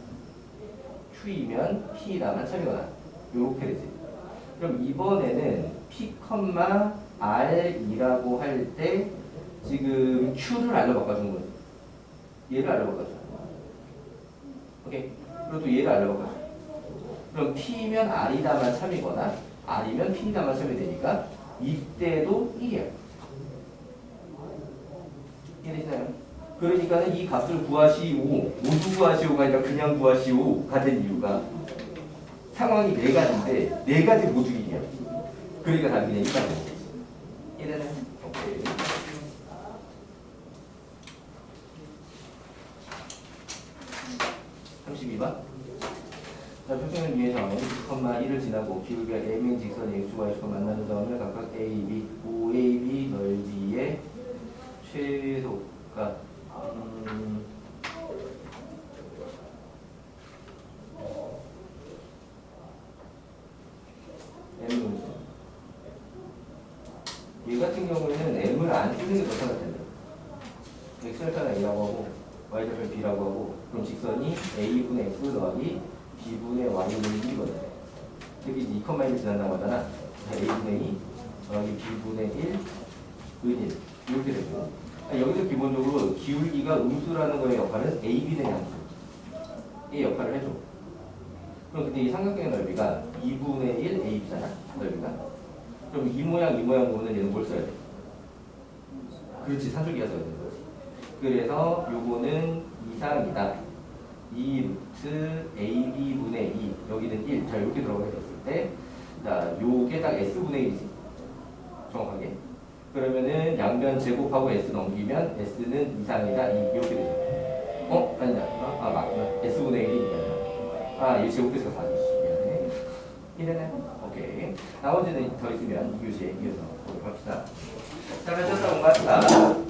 Q이면 P이다만 참이거나 요렇게 되지. 그럼 이번에는 P, R이라고 할 때 지금 Q를 R로 바꿔준 거지. 얘를 R로 바꿔줘. 오케이. 그리고 또 얘를 R로 바꿔줘. 그럼 P면 R이다만 참이거나 R이면 P이다만 참이 되니까 이때도 1이야. 이해되시나요? 그러니까는 이 값을 구하시오, 모두 구하시오가 아니라 그냥 구하시오가 된 이유가 상황이 네 가지인데 네 가지 모두 1이야. 그러니까 답이 그냥 1가 되는 거지. 이래는 오케이. 32번. 자, 표준을 위해서는 2,1을 지나고 기울기가 m인 직선이 x와 y축과 만나는 점을 각각 a, b, OAB 넓이의 최소가 m은 얘 같은 경우에는 m을 안 쓰는 게 더 편할 텐데 x절편 a라고 하고 y절편 b라고 하고 그럼 직선이 a분의 x 더하기 b분의 y분의 1이거든요. 여기 2,1을 지난다고 하잖아. a분의 2 더하기 b분의 1 은 1 이렇게 되고 여기서 기본적으로 기울기가 음수라는 거의 역할은 ab는 양수의 역할을 해줘. 그럼 근데 이 삼각형의 넓이가 2분의 1 ab잖아. 넓이가. 그럼 이 모양 보면 얘는 뭘 써야 돼? 그렇지, 산술기가 써야 되는 거지. 그래서 요거는 이상이다. 2 루트 ab분의 2 여기는 1. 자, 이렇게 들어가게 됐을 때 자, 요게 딱 s분의 1이지. 정확하게. 그러면은 양변 제곱하고 s 넘기면 s는 이상이다. 이렇게 되죠. 아니다. 맞구나. s분의 1이 1 제곱해서 4지. 미안해. 이래네. 오케이. 나머지는 더 있으면 유시에 이어서 보도록 합시다. 자, 가셔서 온 것 같다.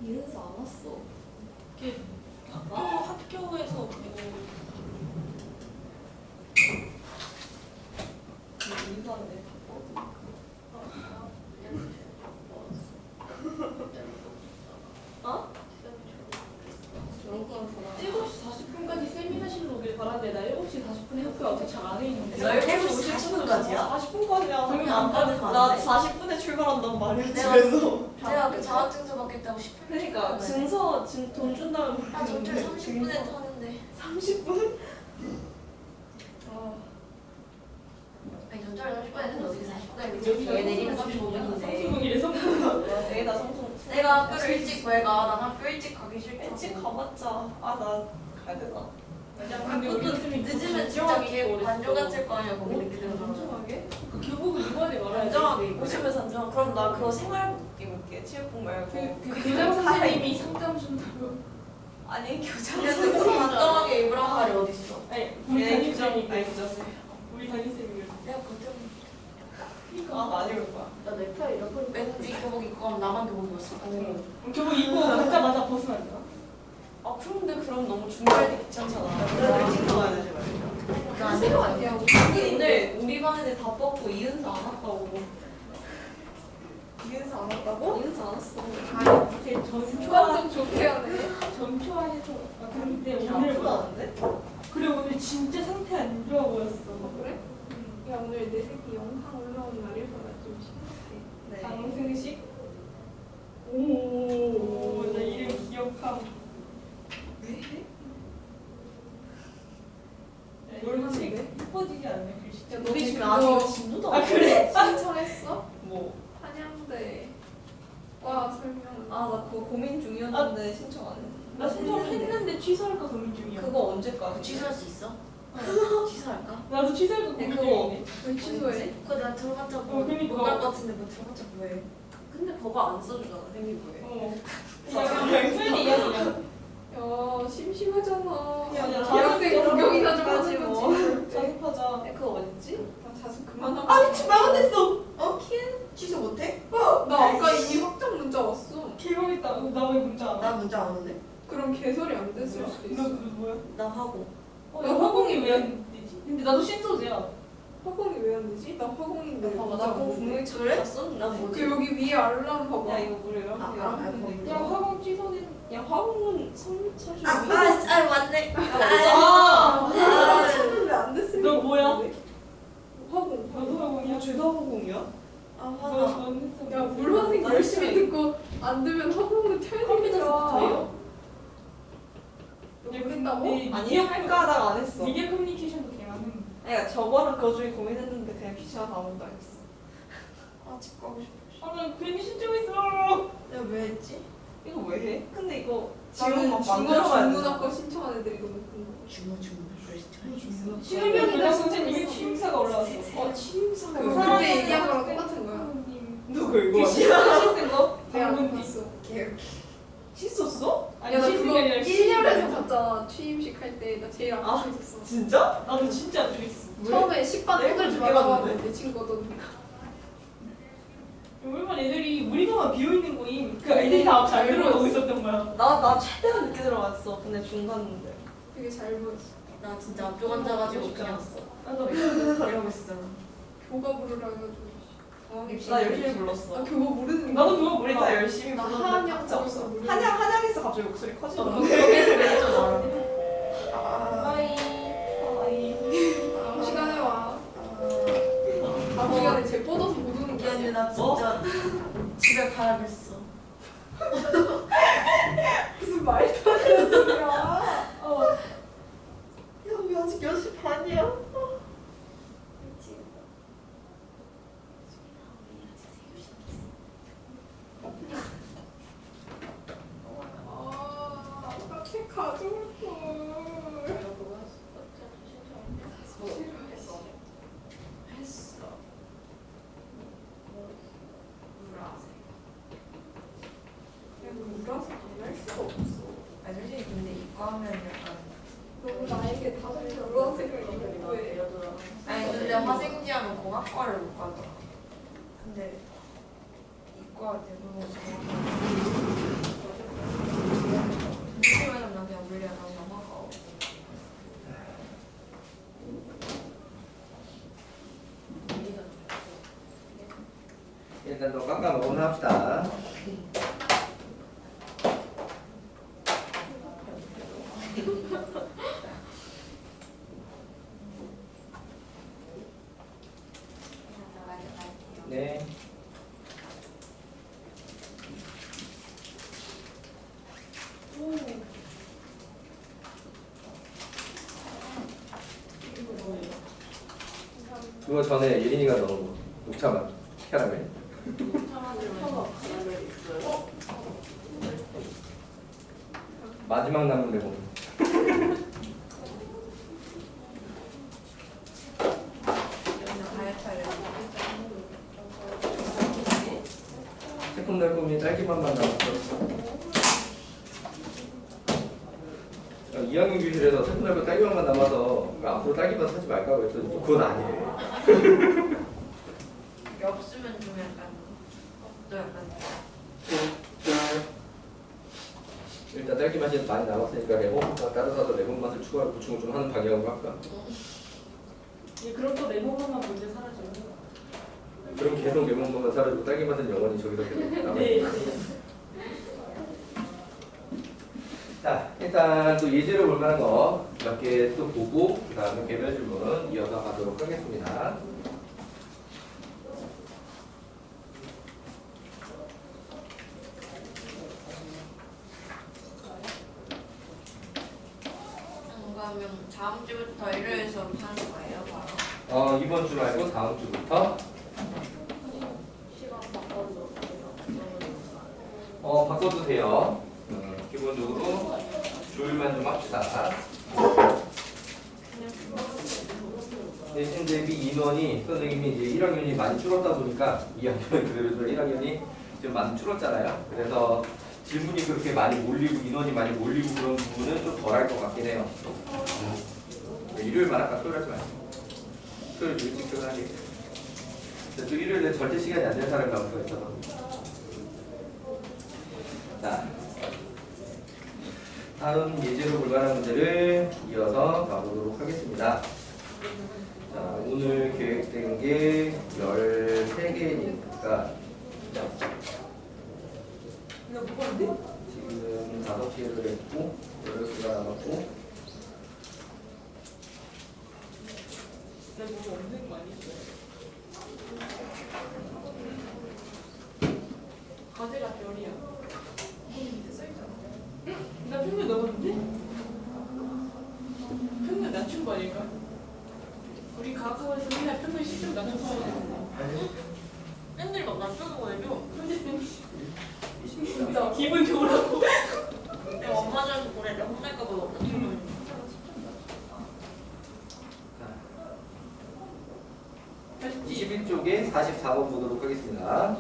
이은서 안 왔어.
이게 학교에서 뭐
인사인데
어? 7시 40분까지 세미나실로 오길 바란데 나 7시 40분에 학교가 도착 안 해 있는데
나 7시 40분까지야?
40분까지야.
그러면 안 받을
나 40분에 출발한단 말이야
내가-
집에서.
내가 그 자격증서 받겠다고 10분
그러니까 증서 돈 준다면
나 전철 30분에 타는데
30분?
아니 전철 30분에 타는데 어떻게 40분까지
여기가
여기 내리면 35분인데
성수동이래서
내가 성성
내가 학교를 일찍 왜 가? 난 학교 일찍 가기 싫다.
일찍 가봤자 나 가야 되나?
근데 우리
그것도
쌤이
늦으면 진짜
반정하게
걔
입고
반조
그랬어.
같을 거 아니야 거기 늦게 되는 사람.
반정하게? 그 교복을 이번에 말아야 돼.
반정하게 입고.
오시면 산정. 그럼 나 그거 생활복 입을게. 체육복 말고.
그 교장 선생님이 상담 준다고.
아니 교장
근데
선생님.
그 반정하게 입으란 말이 어딨어?
아니 우리 담임쌤이
아니
그랬어.
교장.
우리 담임쌤이 그랬어.
내가 그때
안 입을 거야.
나 넥타이 이런 거 왠지 교복 입고 하면 나만 교복 입었어.
교복 입고 가자마자 벗으면 안 되나?
그런데 그럼 너무 준비할 때 귀찮잖아. 그래서 일찍 나가야 되지 말이야.
나안
새로
돼.
아니야. 근데 우리 반 애들 다 뽑고 이은서 안 왔다고. 이은서 안 왔다고? 이은서 안 왔어.
아니 제 전초와
좋게 하네.
전초와해서 근데 오늘
아프다는데?
그래 오늘 진짜 상태 안 좋아 보였어.
그래? 야 오늘 내 새끼 영상 올라온 날이어서 나 좀 심각해.
네.
장승식? 오, 나 이름 기억함.
왜?
뭘 하는데? 예뻐지지 않네 글씨.
야,
우리 집에
그거-
아직 진도도 안
그래?
신청했어?
뭐?
한양대 와 설명.
나 그거 고민 중이었는데 신청 안 했는데.
나 신청했는데 취소할까 고민 중이야.
그거 언제까지?
취소할 수 있어? 취소할까?
나도 취소할까 고민 중이네.
왜 취소해?
그거 내가 들어봤자 뭐
그러니까.
못갈 것 같은데 뭐 들어봤자 뭐해?
근데 그거 안 써주잖아 생기부에.
그냥 팬이 이야기야.
야 심심하잖아.
야,
대학생 구경이나 좀 하지 뭐.
자습하자.
그거 어딨지?
나 자수 그만하고.
미친 말안 됐어.
취소 못해?
나 아까 이미 확정 문자 왔어.
개망했다. 나 왜 문자 안 와?
문자 안 오는데?
그럼 개소리 안 됐어. 됐을 수도
너
있어.
뭐야?
나 하고.
야 화공이 왜 안 되지? 근데 나도 신소재야.
화공이 왜 안 되지? 나 화공인데.
봐봐, 나 그거 분명히 찾았어. 나
그
뭐지?
여기 위에 알람 봐봐.
야 이거 뭐래요?
야 화공 취소된.
야 화공은 30.
맞네.
찾는데 안 됐으니까.
너 뭐야?
화공.
나도 화공이야.
죄다 화공이야?
아
너
화나.
전했어.
야 물화생
나
열심히
열심히
듣고 안 되면 화공은 켜야
컴퓨터
되겠다.
세트예요?
너 그랬다고?
아니 할까 하다가 안 했어.
미디어 커뮤니케이션도 걔가는.
그러니까 저거랑 그거 중에 고민했는데 그냥 귀찮아서 아무것도 안 했어.
아집 가고 싶어.
아나 괜히 신청했어.
내가 왜 했지?
이거 왜 해? 근데 이거
나는
지금 막
중어
만들어봐야
중문학과
돼.
신청한 애들이 너무 궁금해.
실명이다 선생님이 취임사가 올라왔어.
취임사가
그거
왜
그때
그래?
얘기한 거랑 똑같은 거야.
누구 이거?
실쓴 거?
내가 안
방금
봤어.
씻었어?
아니
야, 나 그거
실습이 아니라
1년에서 봤잖아. 취임식 할 때 나 제일 앞에 있었어.
진짜?
나도 진짜 안 좋아했어.
처음에 10반
내가
떠들지
그렇게
말라고
봤는데?
하는데 내 친구거든.
얼마나 애들이 우리가만 비어 있는 거임. 그 애들이 다 잘 들어오고 있었던 거야.
나 최대한 늦게 들어갔어. 근데 중간인데.
되게 잘 보였어.
나 진짜 앞쪽 앉아가지고 그냥
나도
이러고 있어.
교가 부르라 해가지고.
나 열심히 불렀어.
아 교가 모르는
나도 그거
우리
몰라.
다 열심히
나
불렀는데
한양
박자 없어.
쪽에서 모르는
한양에서 갑자기 목소리 커지더라고.
바이.
다음 시간에 와. 다음 시간에 쟤 뻗어서 못 오는 게
근데
아니야.
나 진짜 집에 가야겠어.
무슨 말도 안 되는 소리야.
야, 우리 아직 10시 반이야?
아까 책 가져올 걸.
했어.
몰라서 안할 수가 없어.
아니 솔직히 근데 이과 하면 약간
너무 나에게 다들 노란색을 입고 해.
아니 근데 화생지하면 공학과를 못 가더라. 근데 이과 대부분 공학과는 난 그냥 물리야 난 영화가
일단 또 깎아 먹으면 합시다. 네. 그거 전에 예린이가 넣은 거 녹차맛 캐러멜. 마지막 남은 레몬. 새콤달콤이 딸기맛만 남았어. 2학년 교실에서 새콤달콤 딸기맛만 남아서 앞으로 딸기맛 사지 말까고 했더니 또 그건 아니래.
이게 없으면 좀 약간 또 약간
일단 딸기 맛이 많이 남았으니까 레몬맛 따로 사서 레몬 맛을 추가로 보충을 좀 하는 방향으로 할까?
그럼 또 레몬만 먼저 사라져.
그럼 계속 레몬맛만 사라지고 딸기 맛은 영원히 저기서 계속 남아.
네.
자, 일단 또 예제로 볼 만한 거 몇 개 또 보고 그 다음에 개별 질문 이어서 가도록 하겠습니다.
그러면 다음 주부터 일요일 수업 하는 거예요, 바로?
이번 주 말고 다음 주부터 바꿔도 돼요. 기본적으로 조율만 좀 합시다. 내신 대비 인원이 선생님이 이제 1학년이 많이 줄었다 보니까 2학년 그대로 1학년이 지금 많이 줄었잖아요. 그래서 질문이 그렇게 많이 몰리고 인원이 많이 몰리고 그런 부분은 좀 덜 할 것 같긴 해요. 일요일만 아까 토요일 하지 말고 토요일 일찍 퇴근하게. 근데 또 일요일에 절대 시간이 안 되는 사람이 나올 수가 있어서. 자, 다음 예제로 불가능한 문제를 이어서 가보도록 하겠습니다. 자, 오늘 계획된 게 13개니까 지금 5개를 했고 8개가 남았고
과제가 별이야. 나 평균 넘었는데? 평균 낮춘 거 아닐까? 우리 과학학원에서 맨날 평균 10점 낮춘 거 같은데.
쌤들이 막 낮추는 거예요.
근데 쌤 진짜 기분 좋으라고.
내가 엄마 잘해서 그래. 내가 혼날까봐 낮추는 거예요.
21쪽에 44번 보도록 하겠습니다.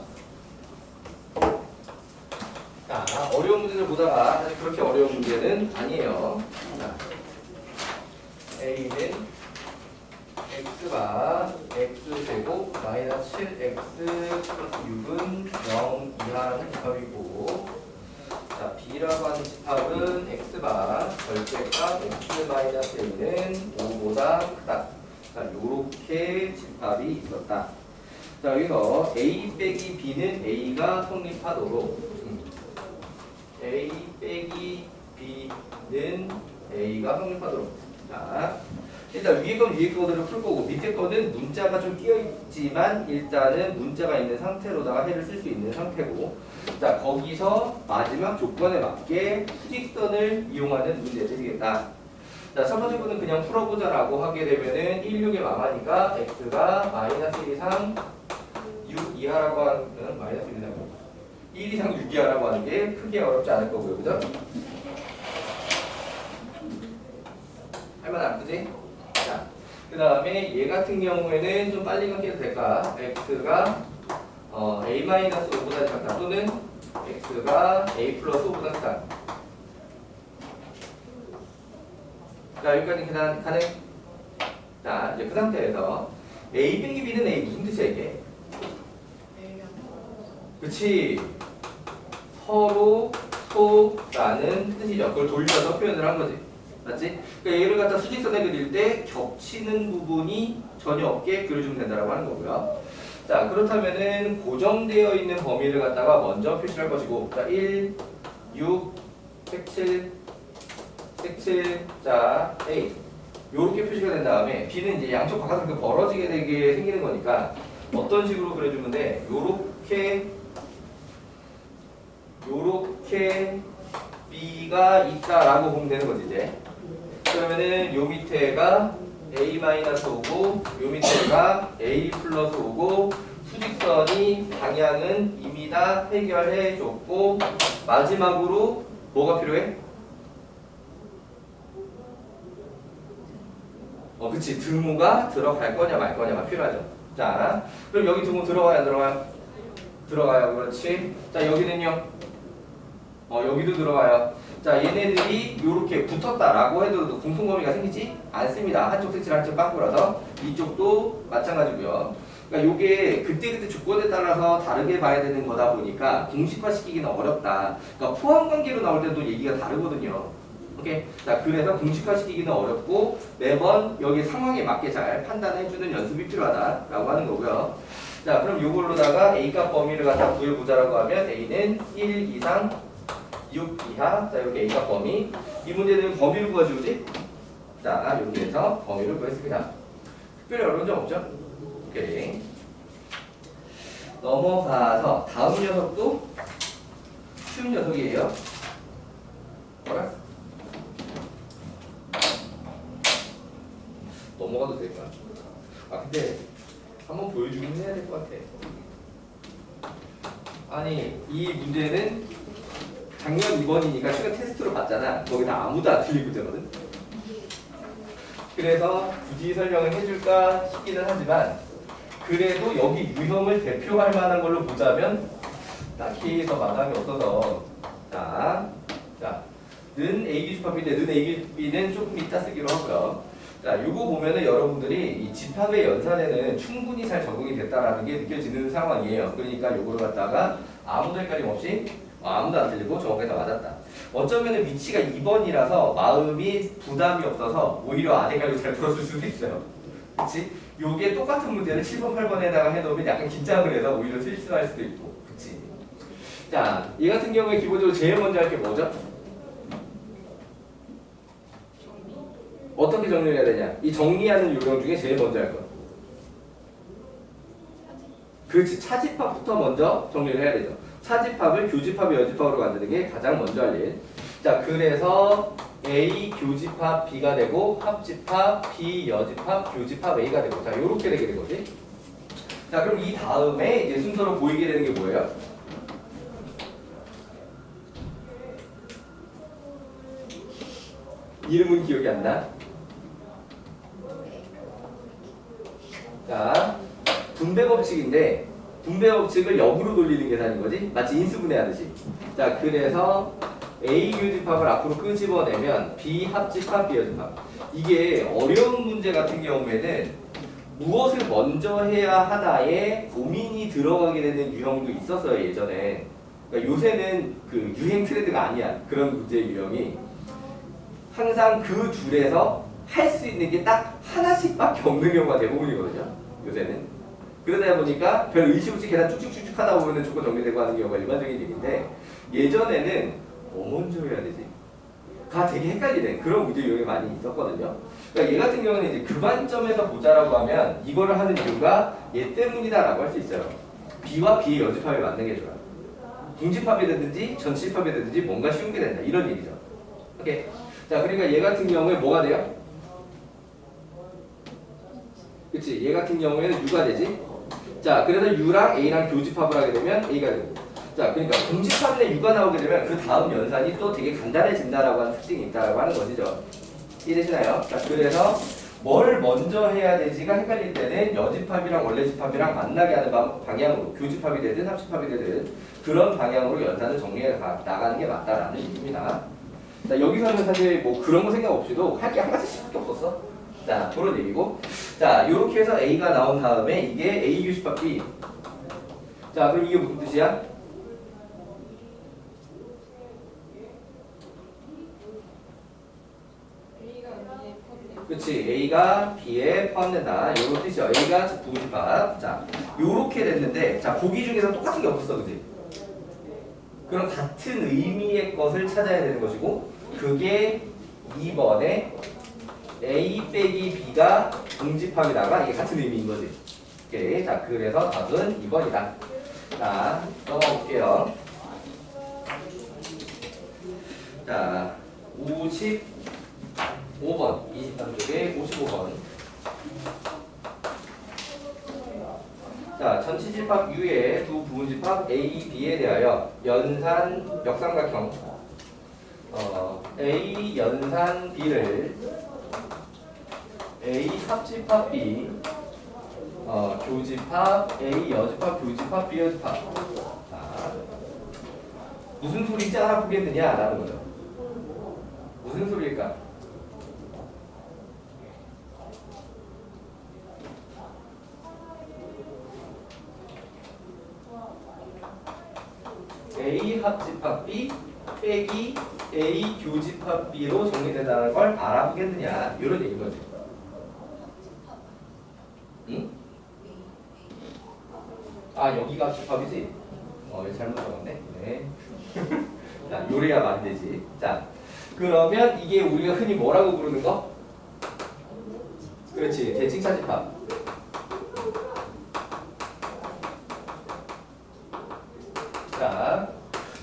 자, 어려운 문제를 보다가 사실 그렇게 어려운 문제는 아니에요. 자, A는 x가 x제곱 마이너스 7x 플러스 6은 0 이하는 집합이고, 자, B라고 하는 집합은 x바 절대값 x 마이너스 a는 5보다 크다. 자, 요렇게 집합이 있었다. 자, 여기서 a 빼기 b는 a가 성립하도록 a 빼기 b는 a가 성립하도록. 자, 일단 위에 건 위에 거대로 풀 거고 밑에 거는 문자가 좀 띄어 있지만 일단은 문자가 있는 상태로다가 해를 쓸 수 있는 상태고, 자, 거기서 마지막 조건에 맞게 수직선을 이용하는 문제를 드리겠다. 자, 첫 번째 거는 그냥 풀어보자라고 하게 되면은 1, 6에 망하니까 x가 마이너스 1 이상 6 이하라고 하는 마이너스 1 이상 1 이상 6 이하라고 하는 게 크게 어렵지 않을 거고요, 그죠? 할만한 그지? 자, 그 다음에 얘 같은 경우에는 좀 빨리 감기도 될까? x가 a-5보다 작다 또는 x가 a 플러스 5보다 크다. 자, 여기까지 계산 가능? 자, 이제 그 상태에서 a 빼기 b는 a 무슨 뜻이야 이게? 그치? 서로 소라는 뜻이죠. 그걸 돌려서 표현을 한 거지. 맞지? 그러니까 얘를 갖다 수직선에 그릴 때 겹치는 부분이 전혀 없게 그려주면 된다고 하는 거고요. 자, 그렇다면은 고정되어 있는 범위를 갖다가 먼저 표시할 것이고, 자, 1, 6, 107, 107, 자, A. 요렇게 표시가 된 다음에 B는 이제 양쪽 바깥으로 벌어지게 되게 생기는 거니까 어떤 식으로 그려주면 돼? 요렇게 B가 있다라고 보면 되는 거지, 이제. 그러면은 요 밑에가 A-5고 요 밑에가 A 플러스 5고 수직선이 방향은 이미 다 해결해 줬고 마지막으로 뭐가 필요해? 그치. 등호가 들어갈 거냐 말 거냐가 필요하죠. 자, 그럼 여기 등호 들어가요 안 들어가요? 들어가요. 그렇지. 자, 여기는요? 여기도 들어가요. 자, 얘네들이 이렇게 붙었다라고 해도 공통범위가 생기지 않습니다. 한쪽 색칠 한쪽 빵꾸라서. 이쪽도 마찬가지고요. 그러니까 요게 그때그때 조건에 따라서 다르게 봐야 되는 거다 보니까 공식화시키기는 어렵다. 그러니까 포함관계로 나올 때도 얘기가 다르거든요. 오케이? 자, 그래서 공식화시키기는 어렵고 매번 여기 상황에 맞게 잘 판단해주는 연습이 필요하다라고 하는 거고요. 자, 그럼 요걸로다가 A값 범위를 갖다 구해보자라고 하면 A는 1 이상 6 이하. 자, 이렇게 A값 범위. 이 문제는 범위를 구해주지? 자, 여기에서 범위를 구했습니다. 특별히 어려운 점 없죠? 오케이. 넘어가서 다음 녀석도 쉬운 녀석이에요. 뭐라? 넘어가도 될까? 근데 한번 보여주긴 해야 될 것 같아. 아니, 이 문제는 작년 2번이니까 최근 테스트로 봤잖아. 거기다 아무도 안 틀린 문제거든. 그래서 굳이 설명을 해줄까 싶기는 하지만 그래도 여기 유형을 대표할 만한 걸로 보자면 딱히 더 마감이 없어서 자, 는 A 집합인데 는 A B는 조금 이따 쓰기로 하고요. 자, 요거 보면은 여러분들이 이 집합의 연산에는 충분히 잘 적응이 됐다라는 게 느껴지는 상황이에요. 그러니까 요거를 갖다가 아무도 헷갈림 없이 아무도 안 틀리고 정확하게 다 맞았다. 어쩌면 위치가 2번이라서 마음이 부담이 없어서 오히려 아대가로 잘 풀어줄 수도 있어요. 그치? 요게 똑같은 문제를 7번, 8번에다가 해놓으면 약간 긴장을 해서 오히려 실수할 수도 있고. 그치? 자, 이 같은 경우에 기본적으로 제일 먼저 할 게 뭐죠? 어떻게 정리를 해야 되냐? 이 정리하는 요령 중에 제일 먼저 할 거. 그렇지. 차집합부터 먼저 정리를 해야 되죠. 차집합을 교집합, 여집합으로 만드는 게 가장 먼저 할 일. 자, 그래서 A 교집합 B가 되고 합집합 B 여집합 교집합 A가 되고 자, 요렇게 되게 된 거지. 자, 그럼 이 다음에 이제 순서로 보이게 되는 게 뭐예요? 이름은 기억이 안 나? 자, 분배 법칙인데 분배 법칙을 역으로 돌리는 계산인 거지? 마치 인수분해하듯이. 자, 그래서 A 교집합을 앞으로 끄집어내면 B 합집합, B 여집합. 이게 어려운 문제 같은 경우에는 무엇을 먼저 해야 하나에 고민이 들어가게 되는 유형도 있었어요, 예전에. 그러니까 요새는 그 유행 트렌드가 아니야. 그런 문제 유형이. 항상 그 둘에서 할 수 있는 게 딱 하나씩밖에 없는 경우가 대부분이거든요. 요새는. 그러다 보니까 별 의식 없이 계산 쭉쭉쭉쭉 하다 보면 조건 정리되고 하는 경우가 일반적인 얘기인데 예전에는 뭐 먼저 해야 되지? 가 되게 헷갈리는 그런 문제 유형이 많이 있었거든요. 그러니까 얘 같은 경우는 이제 그 관점에서 보자라고 하면 이거를 하는 이유가 얘 때문이다라고 할 수 있어요. B와 B의 여집합이 맞는 게 좋아. 중집합이 되든지 전집합이 되든지 뭔가 쉬운 게 된다. 이런 얘기죠. 오케이. 자, 그러니까 얘 같은 경우에 뭐가 돼요? 그치? 얘 같은 경우에는 U가 되지? 자, 그래서 U랑 A랑 교집합을 하게 되면 A가 되고. 자, 그러니까 공집합에 U가 나오게 되면 그 다음 연산이 또 되게 간단해진다라고 하는 특징이 있다라고 하는 것이죠. 이해되시나요? 자, 그래서 뭘 먼저 해야 되지가 헷갈릴 때는 여집합이랑 원래집합이랑 만나게 하는 방향으로 교집합이 되든 합집합이 되든 그런 방향으로 연산을 정리해 나가는 게 맞다라는 얘기입니다. 자, 여기서는 사실 뭐 그런 거 생각 없이도 할 게 한 가지씩밖에 없었어. 자, 그런 얘기고. 자, 요렇게 해서 A가 나온 다음에 이게 A 교집합 B. 자, 그럼 이게 무슨 뜻이야? 그치, A가 B에 포함된다. 요런 뜻이죠. A가 부집합. 자, 요렇게 됐는데, 자, 보기 중에서 똑같은 게 없었어, 그치? 그럼 같은 의미의 것을 찾아야 되는 것이고, 그게 2번에 A 빼기 B가 공집합이다가 이게 같은 의미인 거지. 오케이. 자, 그래서 답은 2번이다. 자, 넘어볼게요. 자, 55번, 23쪽에 55번. 자, 전치집합 U의 두 부분집합 A, B에 대하여 연산 역삼각형 A 연산 B를 A 합집합 B 교집합 A 여집합 교집합 B 여집합. 자, 무슨 소리인지 알아보겠느냐라는 거죠. 무슨 소리일까? A 합집합 B 빼기 A 교집합 B로 정리된다는 걸 알아보겠느냐 이런 얘기인 거지. 응? 아, 여기가 합집합이지? 잘못 적었네. 네. 자, 요래야 말이 되지. 자, 그러면 이게 우리가 흔히 뭐라고 부르는 거? 그렇지, 대칭차집합. 자,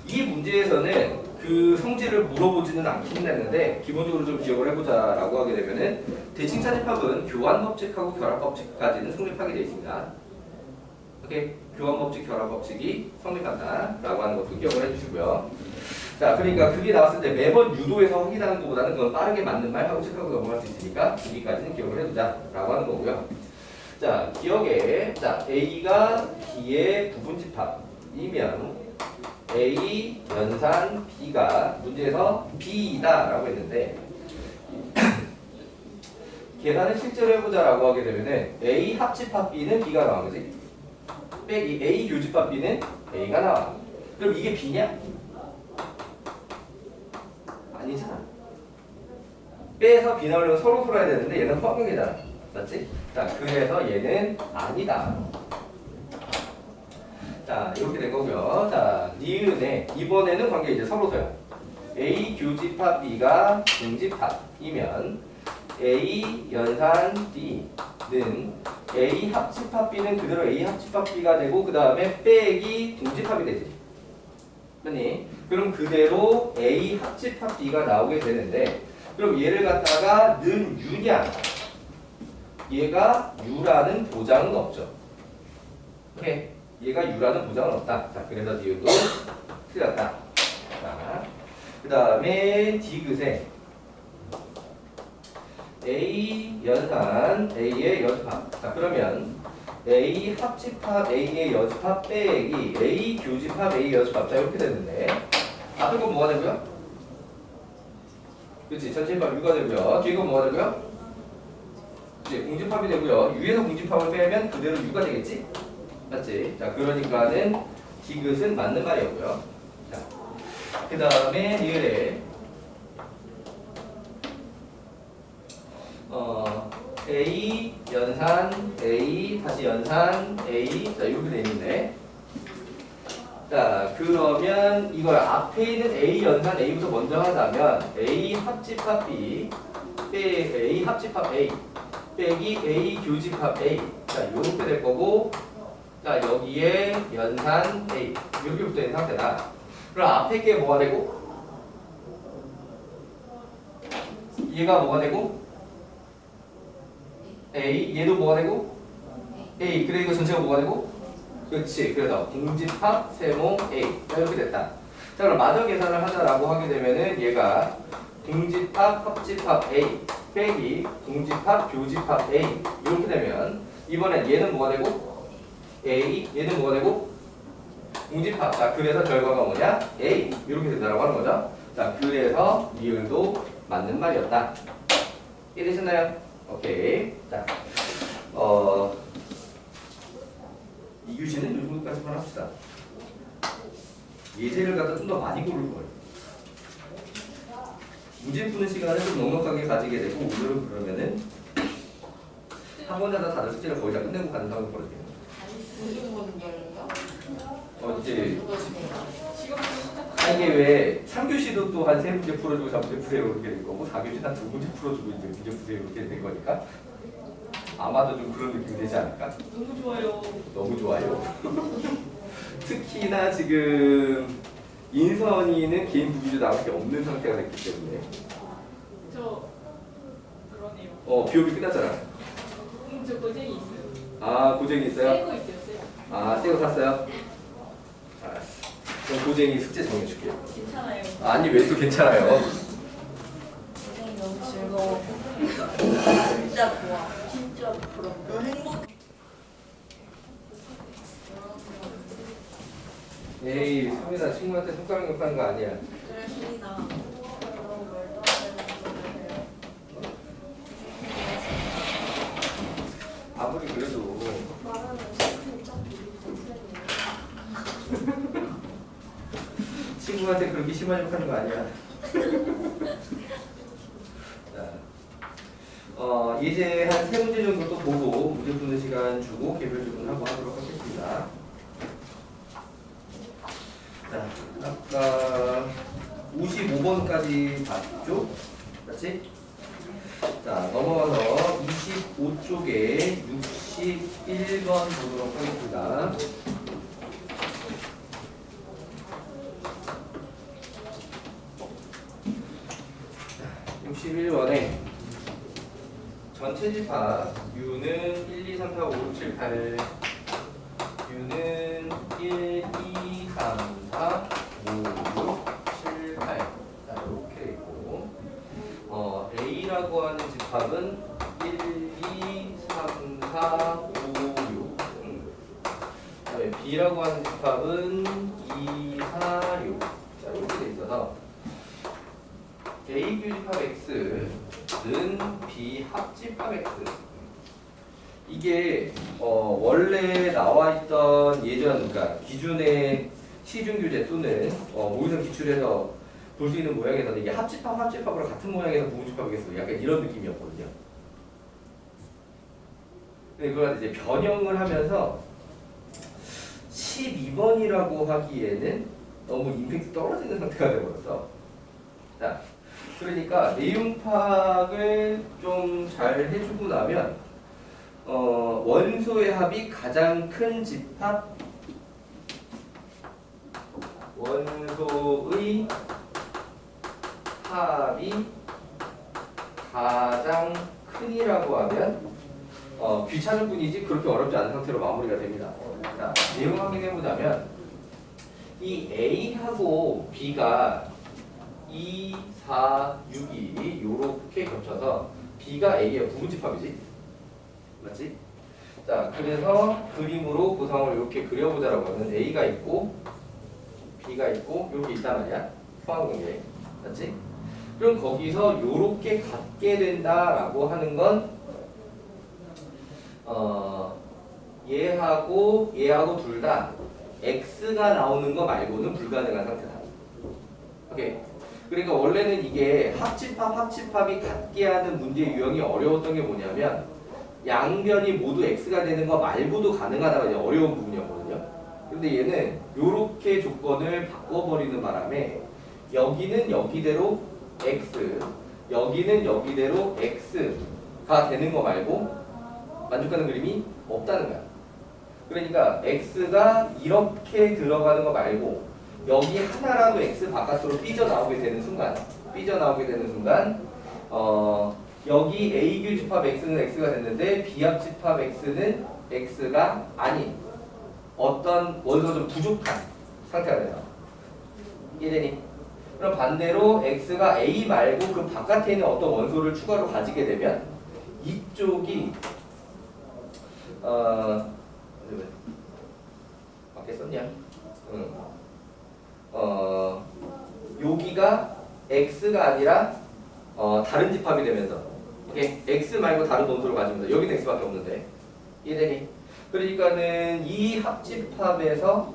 이 문제에서는 그 성질을 물어보지는 않긴 했는데 기본적으로 좀 기억을 해보자라고 하게 되면은 대칭차집합은 교환법칙하고 결합법칙까지는 성립하게 되어 있습니다. 오케이? 교환법칙, 결합법칙이 성립한다라고 하는 것도 기억을 해주시고요. 자, 그러니까 그게 나왔을 때 매번 유도해서 확인하는 것보다는 그건 빠르게 맞는 말 하고 체크하고 넘어갈 수 있으니까 여기까지는 기억을 해두자라고 하는 거고요. 자, 기억에 자 A가 B의 부분집합이면 A 연산 B가 문제에서 B이다라고 했는데 계산을 실제로 해보자라고 하게 되면은 A 합집합 B는 B가 나온 거지. 빼기 A 교집합 B는 A가 나와. 그럼 이게 B냐? 빼서 B 나오려면 서로 풀어야 되는데 얘는 포함관계잖아. 맞지? 자, 그래서 얘는 아니다. 자, 이렇게 된 거고요. 자, 니은에 이번에는 관계 이제 서로서요. A 교집합 B가 중집합이면 A 연산 D는 A 합집합 B는 그대로 A 합집합 B가 되고 그 다음에 빼기 동집합이 되지. 맞니? 그럼 그대로 A 합집합 B가 나오게 되는데 그럼 얘를 갖다가 는 U냐? 얘가 U라는 보장은 없죠. 오케이. 얘가 U라는 보장은 없다. 자, 그래서 니은도 틀렸다. 자, 그 다음에 디귿에 A 연산 A의 여집합. 자, 그러면 A 합집합 A의 여집합 빼기 A 교집합 A 여집합. 자, 이렇게 됐는데 앞에 건 뭐가 되고요? 그렇지, 전체집합 U가 되고요. 뒤에 건 뭐가 되고요? 그렇지, 공집합이 되고요. U에서 공집합을 빼면 그대로 U가 되겠지? 맞지? 자, 그러니까는 디귿은 맞는 말이었고요. 자, 그 다음에 리을에 A 연산 A 다시 연산 A 자 이렇게 돼 있는데 자 그러면 이걸 앞에 있는 A 연산 A부터 먼저 하자면 A 합집합 B 빼 A 합집합 A 빼기 A 교집합 A 자 이렇게 될 거고 자 여기에 연산 A 이렇게 붙어 있는 상태다. 그럼 앞에 게 뭐가 되고 얘가 뭐가 되고 A 얘도 뭐가 되고 A 그래 이거 전체가 뭐가 되고 그렇지 그래서 공집합 세모 A 자 이렇게 됐다. 자 그럼 마저 계산을 하자라고 하게 되면은 얘가 공집합 합집합 A 빼기 공집합 교집합 A 이렇게 되면 이번엔 얘는 뭐가 되고 A 얘는 뭐가 되고 공집합 자 그래서 결과가 뭐냐 A 이렇게 된다라고 하는 거죠. 자 그래서 리을도 맞는 말이었다. 이해되셨나요? 오케이. 자, 이규진은 이 정도까지만 합시다. 예제를 갖다 좀 더 많이 고를 거예요. 문제 푸는 시간을 좀 넉넉하게 가지게 되고 오늘은 그러면은 학원자다 다들 숙제를 거의 다 끝내고 가는 상황이 벌어져요.
무슨 분들요?
이제 이게 왜 3교시도 또 한 3문제 풀어주고 4문제 푸세요 이렇게 될 거고 4교시 한 2문제 풀어주고 이제 문제 푸세요 이렇게 될 거니까 아마도 좀 그런 느낌이 되지 않을까?
너무 좋아요.
너무 좋아요. 특히나 지금 인선이는 개인 부기조 나올 게 없는 상태가 됐기 때문에
저 그러네요.
비업이 끝났잖아.
저 고쟁이 있어요.
아 고쟁이 있어요?
새거 있어요, 새거.
아 새거 샀어요? 알았어. 그럼 고쟁이 숙제 정해줄게요.
괜찮아요.
아니 왜 또 괜찮아요?
굉장히 너무 즐거워. 진짜 좋아. 진짜 부럽다. 행복.
에이 소민아 친구한테 손가락 욕하는 거 아니야.
그렇습니다.
아무리 그래도 친구한테 그렇게 심한 욕하는 거 아니야. 자, 이제 한 3문제 정도 또 보고 문제 푸는 시간 주고 개별 주문하고 하도록 하겠습니다. 자, 아까 55번까지 봤죠? 맞지? 자, 넘어가서 25쪽에 61번 보도록 하겠습니다. 61번에 전체 집합 U는 1, 2, 3, 4, 5, 6, 7, 8 U는 1, 2, 3, 4, 5, 6, 7, 8 자, 이렇게 있고 A라고 하는 집합은 1, 2, 3, 4, 5, 6 그다음에 B라고 하는 집합은 2, 4, 6 자, 이렇게 돼 있어서 A 교집합 X는 B 합집합 X 이게 원래 나와 있던 예전 그러니까 기준의 시중교재 또는 모의선 기출에서 볼 수 있는 모양에서는 이게 합집합으로 같은 모양에서 부분집합이겠어. 약간 이런 느낌이었거든요. 근데 그걸 이제 변형을 하면서 12번이라고 하기에는 너무 임팩트 떨어지는 상태가 되어버렸어. 자, 그러니까 내용 파악을 좀 잘 해주고 나면 원소의 합이 가장 큰 집합, 원소의 합이 가장 큰이라고 하면 귀찮을 뿐이지 그렇게 어렵지 않은 상태로 마무리가 됩니다. 자, 내용 확인해보자면 이 A하고 B가 2, 4, 6이 요렇게 겹쳐서 B가 A의 부분집합이지? 맞지? 자, 그래서 그림으로 구성을 이렇게 그려보자라고 하면 A가 있고 B가 있고 이렇게 있단 말이야. 포함관계. 맞지? 그럼 거기서 요렇게 갖게 된다라고 하는 건 얘하고 둘 다 x가 나오는 거 말고는 불가능한 상태다. 오케이. 그러니까 원래는 이게 합집합이 같게 하는 문제 유형이 어려웠던 게 뭐냐면 양변이 모두 x가 되는 거 말고도 가능하다가 이제 어려운 부분이었거든요. 근데 얘는 요렇게 조건을 바꿔버리는 바람에 여기는 여기대로 x, 여기는 여기대로 x가 되는 거 말고 만족하는 그림이 없다는 거야. 그러니까 x가 이렇게 들어가는 거 말고 여기 하나라도 x 바깥으로 삐져나오게 되는 순간 여기 A 교집합 x는 x가 됐는데 B합집합 x는 x가 아닌 어떤 원소가 좀 부족한 상태가 돼요. 이해되니? 그럼 반대로 x가 A 말고 그 바깥에 있는 어떤 원소를 추가로 가지게 되면 이쪽이 왜? 밖에 썼냐? 여기가 x가 아니라 다른 집합이 되면서 이게 x 말고 다른 원소를 가지면서 여기는 x밖에 없는데 이해되니? 그러니까는 이 합집합에서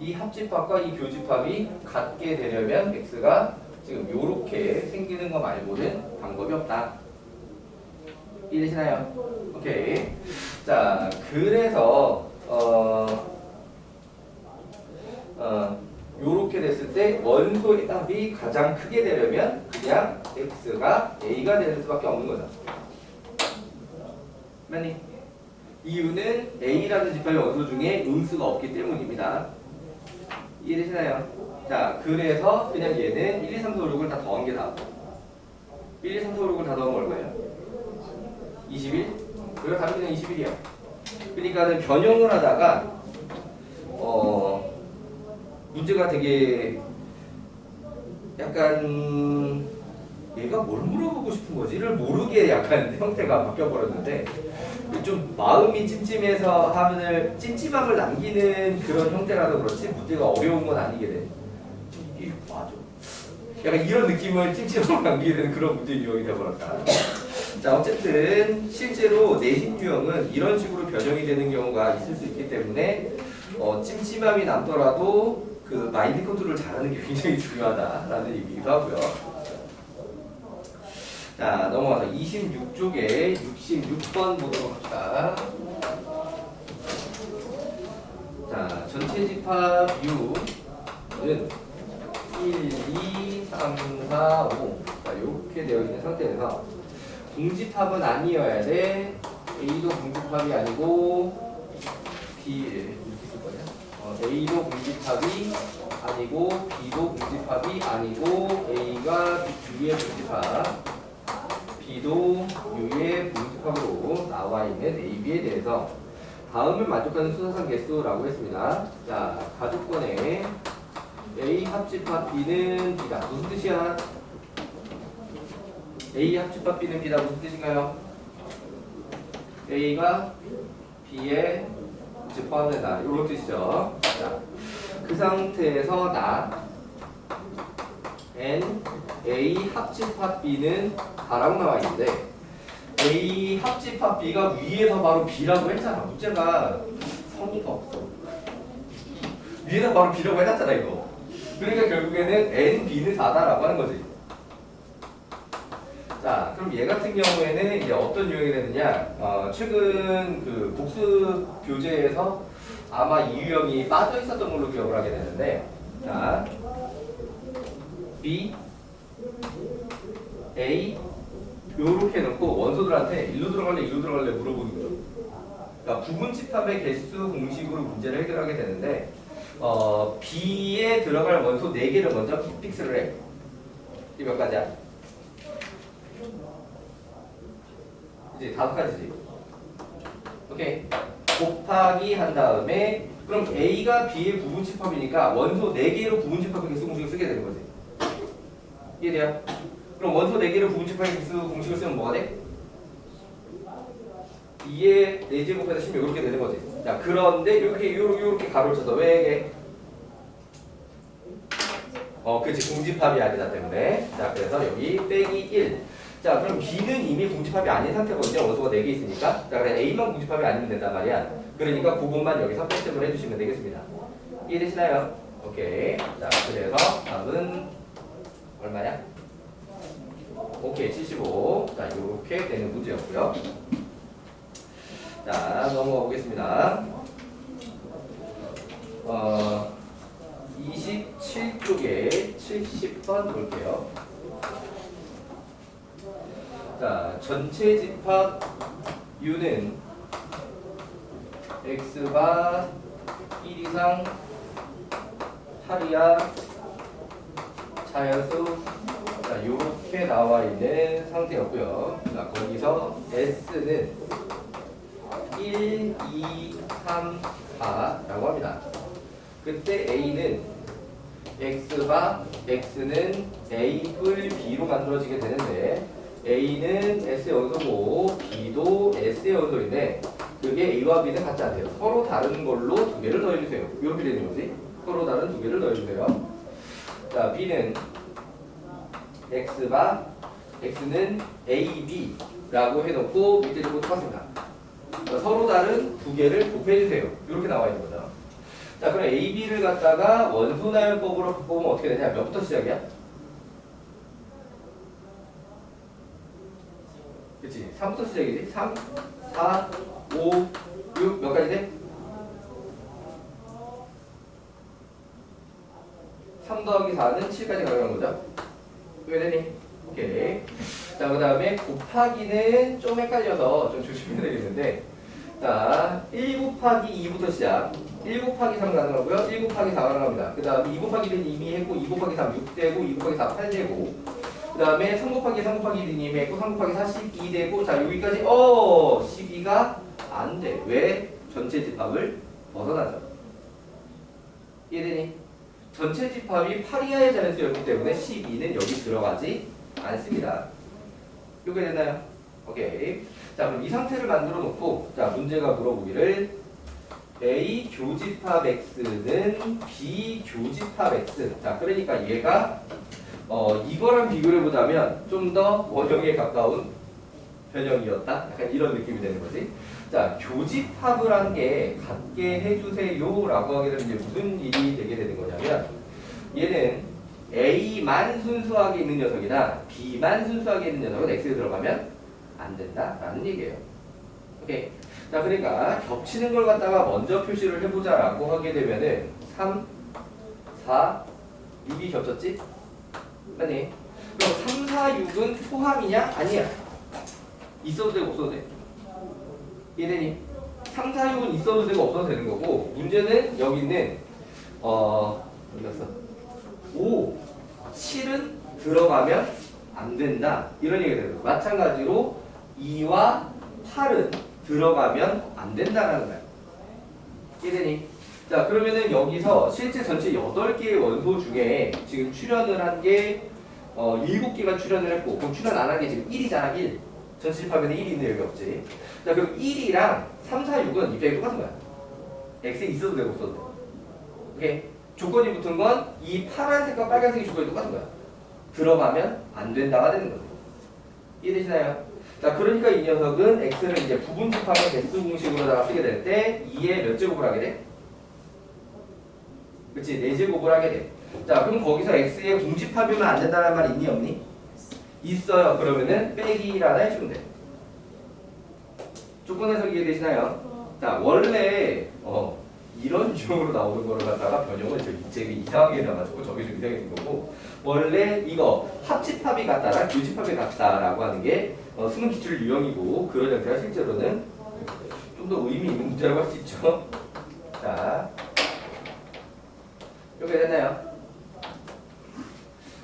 이 합집합과 이 교집합이 같게 되려면 x가 지금 요렇게 생기는 거 말고는 방법이 없다. 이해되시나요? 오케이. 자, 그래서 요렇게 됐을 때 원소의 합이 가장 크게 되려면 그냥 x가 a가 되는 수밖에 없는 거죠. 맞니? 이유는 a라는 집합의 원소 중에 음수가 없기 때문입니다. 이해되시나요? 자, 그래서 그냥 얘는 1, 2, 3, 4, 5, 6을 다 더한 게 나왔고 1, 2, 3, 4, 5, 6을 다 더하면 얼마예요? 21? 그리고 답이 그냥 21이야. 그러니까는 변형을 하다가 문제가 되게 약간 얘가 뭘 물어보고 싶은 거지를 모르게 약간 형태가 바뀌어버렸는데 좀 마음이 찜찜해서 찜찜함을 남기는 그런 형태라서 그렇지 문제가 어려운 건 아니게 돼. 이게 맞아. 약간 이런 느낌을 찜찜함을 남기게 되는 그런 문제 유형이 되어버렸다. 자, 어쨌든 실제로 내신 유형은 이런 식으로 변형이 되는 경우가 있을 수 있기 때문에 찜찜함이 남더라도 그 마인드 컨트롤을 잘하는 게 굉장히 중요하다라는 얘기기도 하고요. 자, 넘어가서 26쪽에 66번 보도록 합시다. 자, 전체 집합 U는 1, 2, 3, 4, 5 자, 이렇게 되어 있는 상태에서 공집합은 아니어야 돼. A도 공집합이 아니고 A도 공집합이 아니고 B도 공집합이 아니고 A가 B의 공집합 B도 U의 공집합으로 나와 있는 A, B에 대해서 다음을 만족하는 수사상 개수라고 했습니다. 자, 가족권에 A 합집합 B는 B다. 무슨 뜻이야? A 합집합 B는 B다. 무슨 뜻인가요? A가 B에 포함된다. 이런 뜻이죠. 자, 그 상태에서 나 N A 합집합 B는 다라고 나와 있는데 A 합집합 B가 위에서 바로 B라고 했잖아. 문제가 성의가 없어. 위에다 바로 B라고 해놨잖아 이거. 그러니까 결국에는 N, B는 4다라고 하는 거지. 자, 그럼 얘 같은 경우에는 이제 어떤 유형이 되느냐? 최근 그 복수 교재에서 아마 이 유형이 빠져 있었던 걸로 기억을 하게 되는데, 자, B, A 요렇게 해놓고 원소들한테 일로 들어갈래, 일로 들어갈래 물어보는 거죠. 그러니까 부분 집합의 개수 공식으로 문제를 해결하게 되는데, B에 들어갈 원소 4개를 먼저 픽스를 해. 이 몇 가지야? 이제 5가지지. 오케이. 곱하기 한 다음에 그럼 A가 B의 부분 집합이니까 원소 4개로 부분 집합의 개수 공식을 쓰게 되는 거지. 이해돼요? 그럼 원소 4개로 부분 집합의 개수 공식을 쓰면 뭐가 돼? 2의 4제곱에서 16 이렇게 되는 거지. 자, 그런데 이렇게 가로를 쳐서 왜 이게? 그치. 공집합이 아니다 때문에. 자, 그래서 여기 빼기 1. 자, 그럼 B는 이미 공집합이 아닌 상태거든요. 원소가 4개 있으니까. 자, 그래 A만 공집합이 아니면 된단 말이야. 그러니까 부분만 여기서 뺄셈을 해주시면 되겠습니다. 이해되시나요? 오케이. 자, 그래서 답은 얼마야? 오케이, 75. 자, 이렇게 되는 문제였고요. 자, 넘어가 보겠습니다. 27쪽에 70번 볼게요. 자, 전체 집합 U는 X가 1 이상 8이야 자연수. 자, 요렇게 나와 있는 상태였고요. 자, 거기서 S는 1, 2, 3, 4라고 합니다. 그때 A는 X는 A뿔 B로 만들어지게 되는데, A는 S의 원소고 B도 S의 원소인데 그게 A와 B는 같지 않대요. 서로 다른 걸로 2개를 더해주세요. 이렇게 되는 거지. 서로 다른 2개를 더해주세요. 자, B는 X는 AB라고 해놓고 밑에 주고 똑같습니다. 서로 다른 2개를 곱해주세요. 이렇게 나와 있는 거죠. 자, 그럼 AB를 갖다가 원소나열법으로 바꾸면 어떻게 되냐? 몇부터 시작이야? 그치? 3부터 시작이지? 3, 4, 5, 6 몇 가지 돼? 3 더하기 4는 7까지 가져가는 거죠? 왜 되니? 오케이. 자, 그 다음에 곱하기는 좀 헷갈려서 좀 조심해야 되겠는데, 자, 1 곱하기 2부터 시작. 1 곱하기 3 가능하고요. 1 곱하기 4 가능합니다. 그 다음 2 곱하기 1은 이미 했고, 2 곱하기 3 6되고, 2 곱하기 4 8되고, 그 다음에 3 곱하기 3 곱하기 1은 이미 했고, 3 곱하기 4 12되고, 자, 여기까지 12가 안 돼. 왜? 전체 집합을 벗어나죠. 이해되니? 전체 집합이 8 이하의 자연수였기 때문에 12는 여기 들어가지 않습니다. 이렇게 됐나요? 오케이. 자, 그럼 이 상태를 만들어 놓고, 자, 문제가 물어보기를 A 교집합 X는 B 교집합 X. 자, 그러니까 얘가 이거랑 비교를 해보자면 좀 더 원형에 가까운 변형이었다. 약간 이런 느낌이 되는 거지. 자, 교집합을 한 게 같게 해주세요 라고 하게 되면 이제 무슨 일이 되게 되는 거냐면, 얘는 A만 순수하게 있는 녀석이나 B만 순수하게 있는 녀석은 X에 들어가면 안 된다 라는 얘기예요. 오케이. 자, 그러니까 겹치는 걸 갖다가 먼저 표시를 해보자 라고 하게 되면은 3, 4, 6이 겹쳤지? 맞니? 그럼 3, 4, 6은 포함이냐? 아니야. 있어도 되고 없어도 돼. 이해되니? 3, 4, 6은 있어도 되고 없어도 되는 거고, 문제는 여기 있는 어디 갔어? 5, 7은 들어가면 안 된다. 이런 얘기가 되는 거예요. 마찬가지로 2와 8은 들어가면 안 된다라는 거예요. 이해되니? 자, 그러면은 여기서 실제 전체 8개의 원소 중에 지금 출연을 한 게 7개가 출연을 했고, 그럼 출연 안 한 게 지금 1이잖아, 1. 전체 집합에는 1이 있는데 여기 없지. 자, 그럼 1이랑 3, 4, 6은 입장이 똑같은 거야. X에 있어도 되고 없어도 돼. 오케이? 조건이 붙은 건 이 파란색과 빨간색의 조건이 똑같은 거야. 들어가면 안 된다가 되는 거죠. 이해되시나요? 자, 그러니까 이 녀석은 X를 이제 부분 집합의 개수 공식으로다가 쓰게 될 때 2의 몇 제곱을 하게 돼? 그치? 4제곱을 하게 돼. 자, 그럼 거기서 x의 공집합이면 안 된다는 말 있니 없니? 있어요. 그러면은 빼기라나 해주면 돼. 조건에서 이해되시나요? 자, 원래 이런 유형으로 나오는 거를 갖다가 변형을 되게 이상하게 해놔가지고 저게 좀 이상해진 거고, 원래 이거 합집합이 같다랑 교집합이 같다라고 하는 게 수능 기출 유형이고, 그런 형태가 실제로는 좀 더 의미 있는 문제라고 할 수 있죠. 자, 이렇게 됐나요?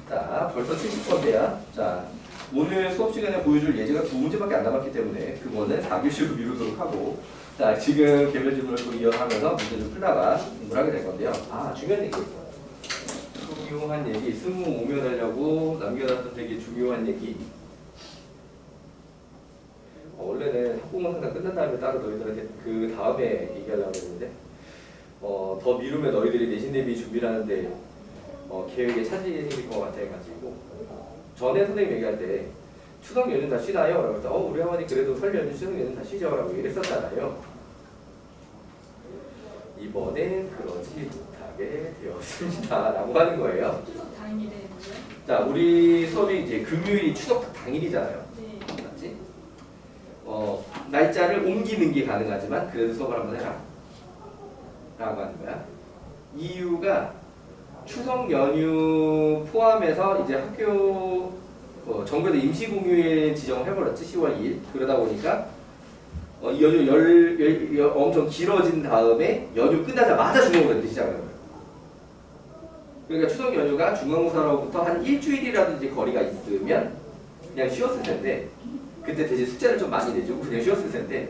자, 벌써 70번대야. 자, 오늘 수업 시간에 보여줄 예제가 2문제밖에 안 남았기 때문에 그거는 4교시로 미루도록 하고, 자, 지금 개별 질문을 또 이어가면서 문제를 풀다가 공부를 하게 될 건데요. 아, 중요한 얘기 있어. 중요한 얘기. 승우 오면 하려고 남겨놨던 되게 중요한 얘기. 원래는 학부모 상담 끝난 다음에 따로 너희들한테 그 다음에 얘기하려고 했는데 더 미루면 너희들이 내신 대비 준비를 하는데 계획에 차질이 생길 것 같아가지고, 전에 선생님 얘기할 때 추석 연휴 다 쉬나요? 라고 해서 우리 어머니 그래도 설 연휴 추석 연휴 다 쉬죠 라고 얘기했었잖아요. 이번엔 그러지 못하게 되었습니다 라고 하는 거예요.
추석 당일에 뭐요?
자, 우리 수업이 이제 금요일이 추석 당일이잖아요.
네.
맞지? 날짜를 옮기는 게 가능하지만 그래도 수업을 한번 해라 라고 하는 거야. 이유가 추석 연휴 포함해서 이제 학교 정부에서 임시공휴일 지정을 해버렸지. 10월 2일. 그러다 보니까 이 연휴 엄청 길어진 다음에 연휴 끝나자마자 중간고사 시작을 해요. 그러니까 추석 연휴가 중간고사로부터 한 일주일이라든지 거리가 있으면 그냥 쉬었을 텐데, 그때 대신 숙제를 좀 많이 내주고 그냥 쉬었을 텐데,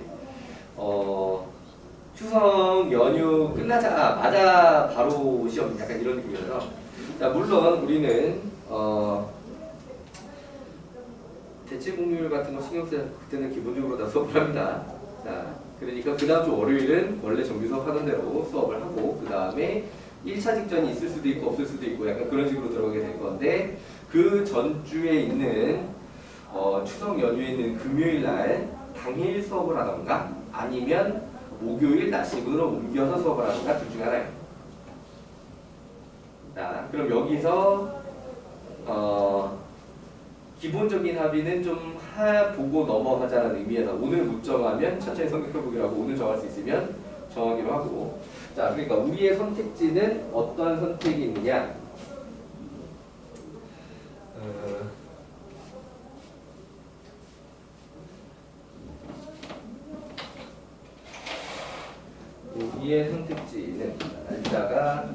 추석 연휴 끝나자마자 바로 시험, 약간 이런 느낌이라서. 자, 물론 우리는 대체 공휴일 같은 거 신경 쓰야 그때는 기본적으로 다 수업을 합니다. 자, 그러니까 그 다음 주 월요일은 원래 정규 수업 하던 대로 수업을 하고, 그 다음에 1차 직전이 있을 수도 있고 없을 수도 있고 약간 그런 식으로 들어가게 될 건데, 그 전주에 있는 추석 연휴에 있는 금요일 날 당일 수업을 하던가 아니면 목요일 낮 시분으로 옮겨서 수업을 하던가 둘 중에 하나예요. 자, 그럼 여기서 기본적인 합의는 좀 보고 넘어가자는 의미에서 오늘 못 정하면 천천히 생각해보기로 하고, 오늘 정할 수 있으면 정하기로 하고. 자, 그러니까 우리의 선택지는 어떤 선택이 있느냐? 우리의 선택지는 날짜가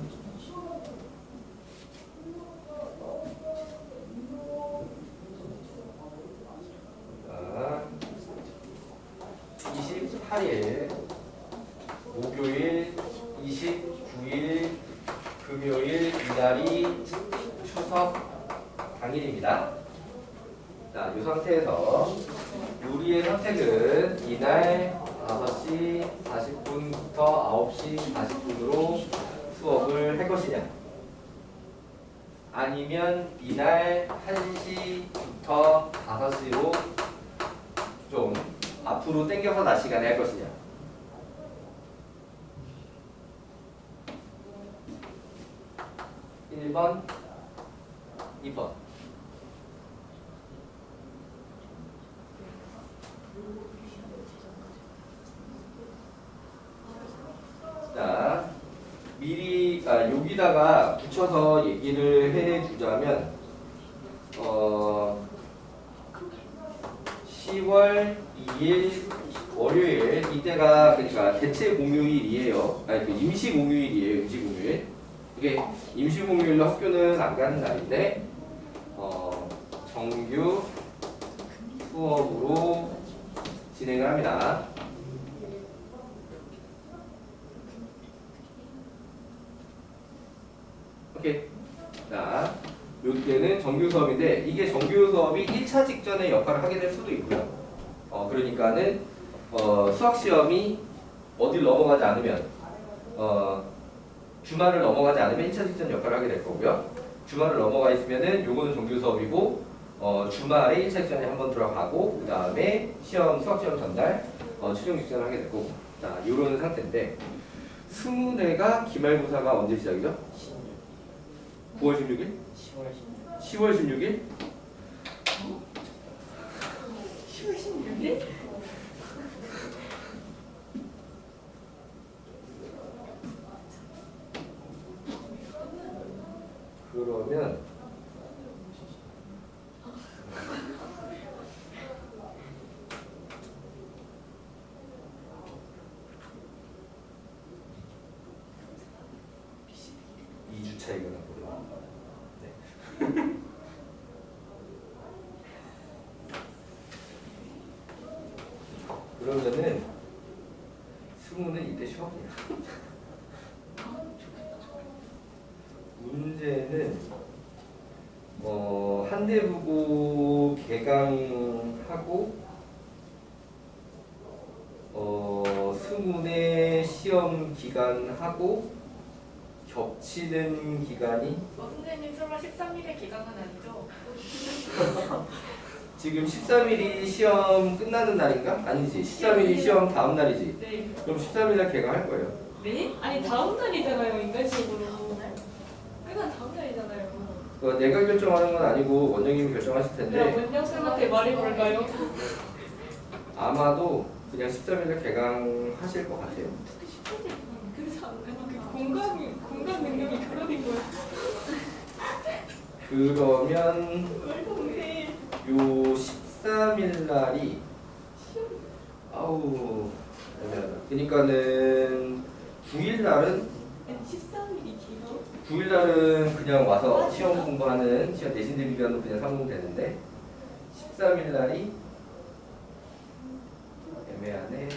28일 목요일, 29일 금요일, 이날이 추석 당일입니다. 자, 이 상태에서 우리의 선택은 이날 5시 40분부터 9시 40분으로 수업을 할 것이냐, 아니면 이날 1시부터 5시로 좀 앞으로 당겨서 낮 시간에 할 것이냐. (1번) (2번) 자, 미리 여기다가 붙여서 얘기를 해주자면 10월 2일 월요일, 이때가 그러니까 대체 공휴일이에요. 아니 그 임시 공휴일이에요. 임시 공휴일. 이게 임시 공휴일로 학교는 안 가는 날인데 정규 수업으로 진행을 합니다. 오케이. 자, 요때는 정규 수업인데, 이게 정규 수업이 1차 직전에 역할을 하게 될 수도 있고요. 그러니까는 수학 시험이 어딜 넘어가지 않으면 주말을 넘어가지 않으면 1차 직전 역할을 하게 될 거고요. 주말을 넘어가 있으면은 요거는 정규 수업이고 주말에 1차 직전에 한번 들어가고, 그 다음에 수학 시험 전날 최종 직전을 하게 될 거고. 자, 요런 상태인데, 수능회가 기말고사가 언제 시작이죠? 9월 16일? 10월 16일?
10월 16일?
그러면 이 주 차이가 나고요. 네. 그러면은 수능은 이때 시험이야. 문제는 한대부고 개강하고 수문의 시험 기간하고 겹치는 기간이
선생님 설마 13일에 기간은 아니죠?
지금 13일이 시험 끝나는 날인가? 아니지. 13일이 시험 다음 날이지.
네.
그럼 13일날 개강할 거예요.
네? 아니 다음 날이잖아요 인간식으로. 이건 다음 날이잖아요.
내가 결정하는 건 아니고 원장님이 결정하실
네,
텐데
원장쌤한테 말해볼까요?
아마도 그냥 13일날 개강하실 것 같아요.
그래서 그 공감 능력이 그러는 거야.
그러면
말도 못해.
요 13일 날이 아우 애매하다. 그러니까는 9일 날은
아니 13일이 길어?
9일 날은 그냥 와서 시험 공부하는 시험 대신 대비 기간도 그냥 삼으면 되는데 13일 날이 애매하네.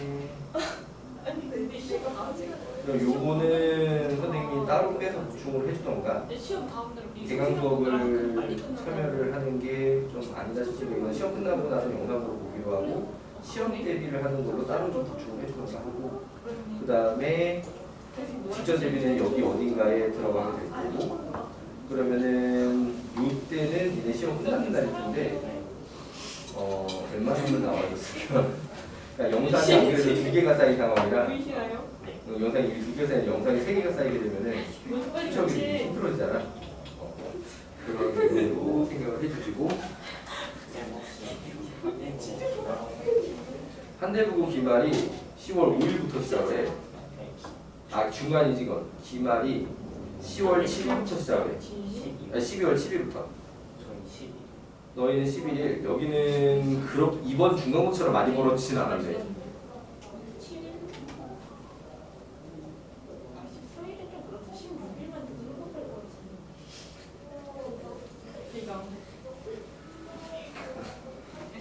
아니 근데 시험 아직.
그럼 요거는 선생님이 따로 빼서 보충을 해주던가
시험 다음 날
개강 수업을 참여를 하는 게 좀 아니다 싶으면 시험 끝나고 나서 영상으로 보기로 하고 시험 대비를 하는 걸로 따로 좀 보충을 해주던가 하고 그 다음에 직전 대비는 여기 어딘가에 들어가게 될 거고 그러면은 요때는 이제 시험 끝나는 날일 텐데 웬만하면 나와줬으면 그러니까 영상이 안 그래도 2개가 쌓인 상황이라
보이시나요?
영상이 2개가 쌓인 영상이 3개가 쌓이게 되면은
빨리
추적이
같이.
힘들어지잖아. 그런 의미로 생각을 해주시고 한대부고 기말이 10월 5일부터 시작을 해. 아 중간이지 이건. 기말이 10월 7일부터 시작을 해. 12월 7일부터. 너희는 11일. 여기는 이번 중간고처럼 많이 벌어지진 않았네.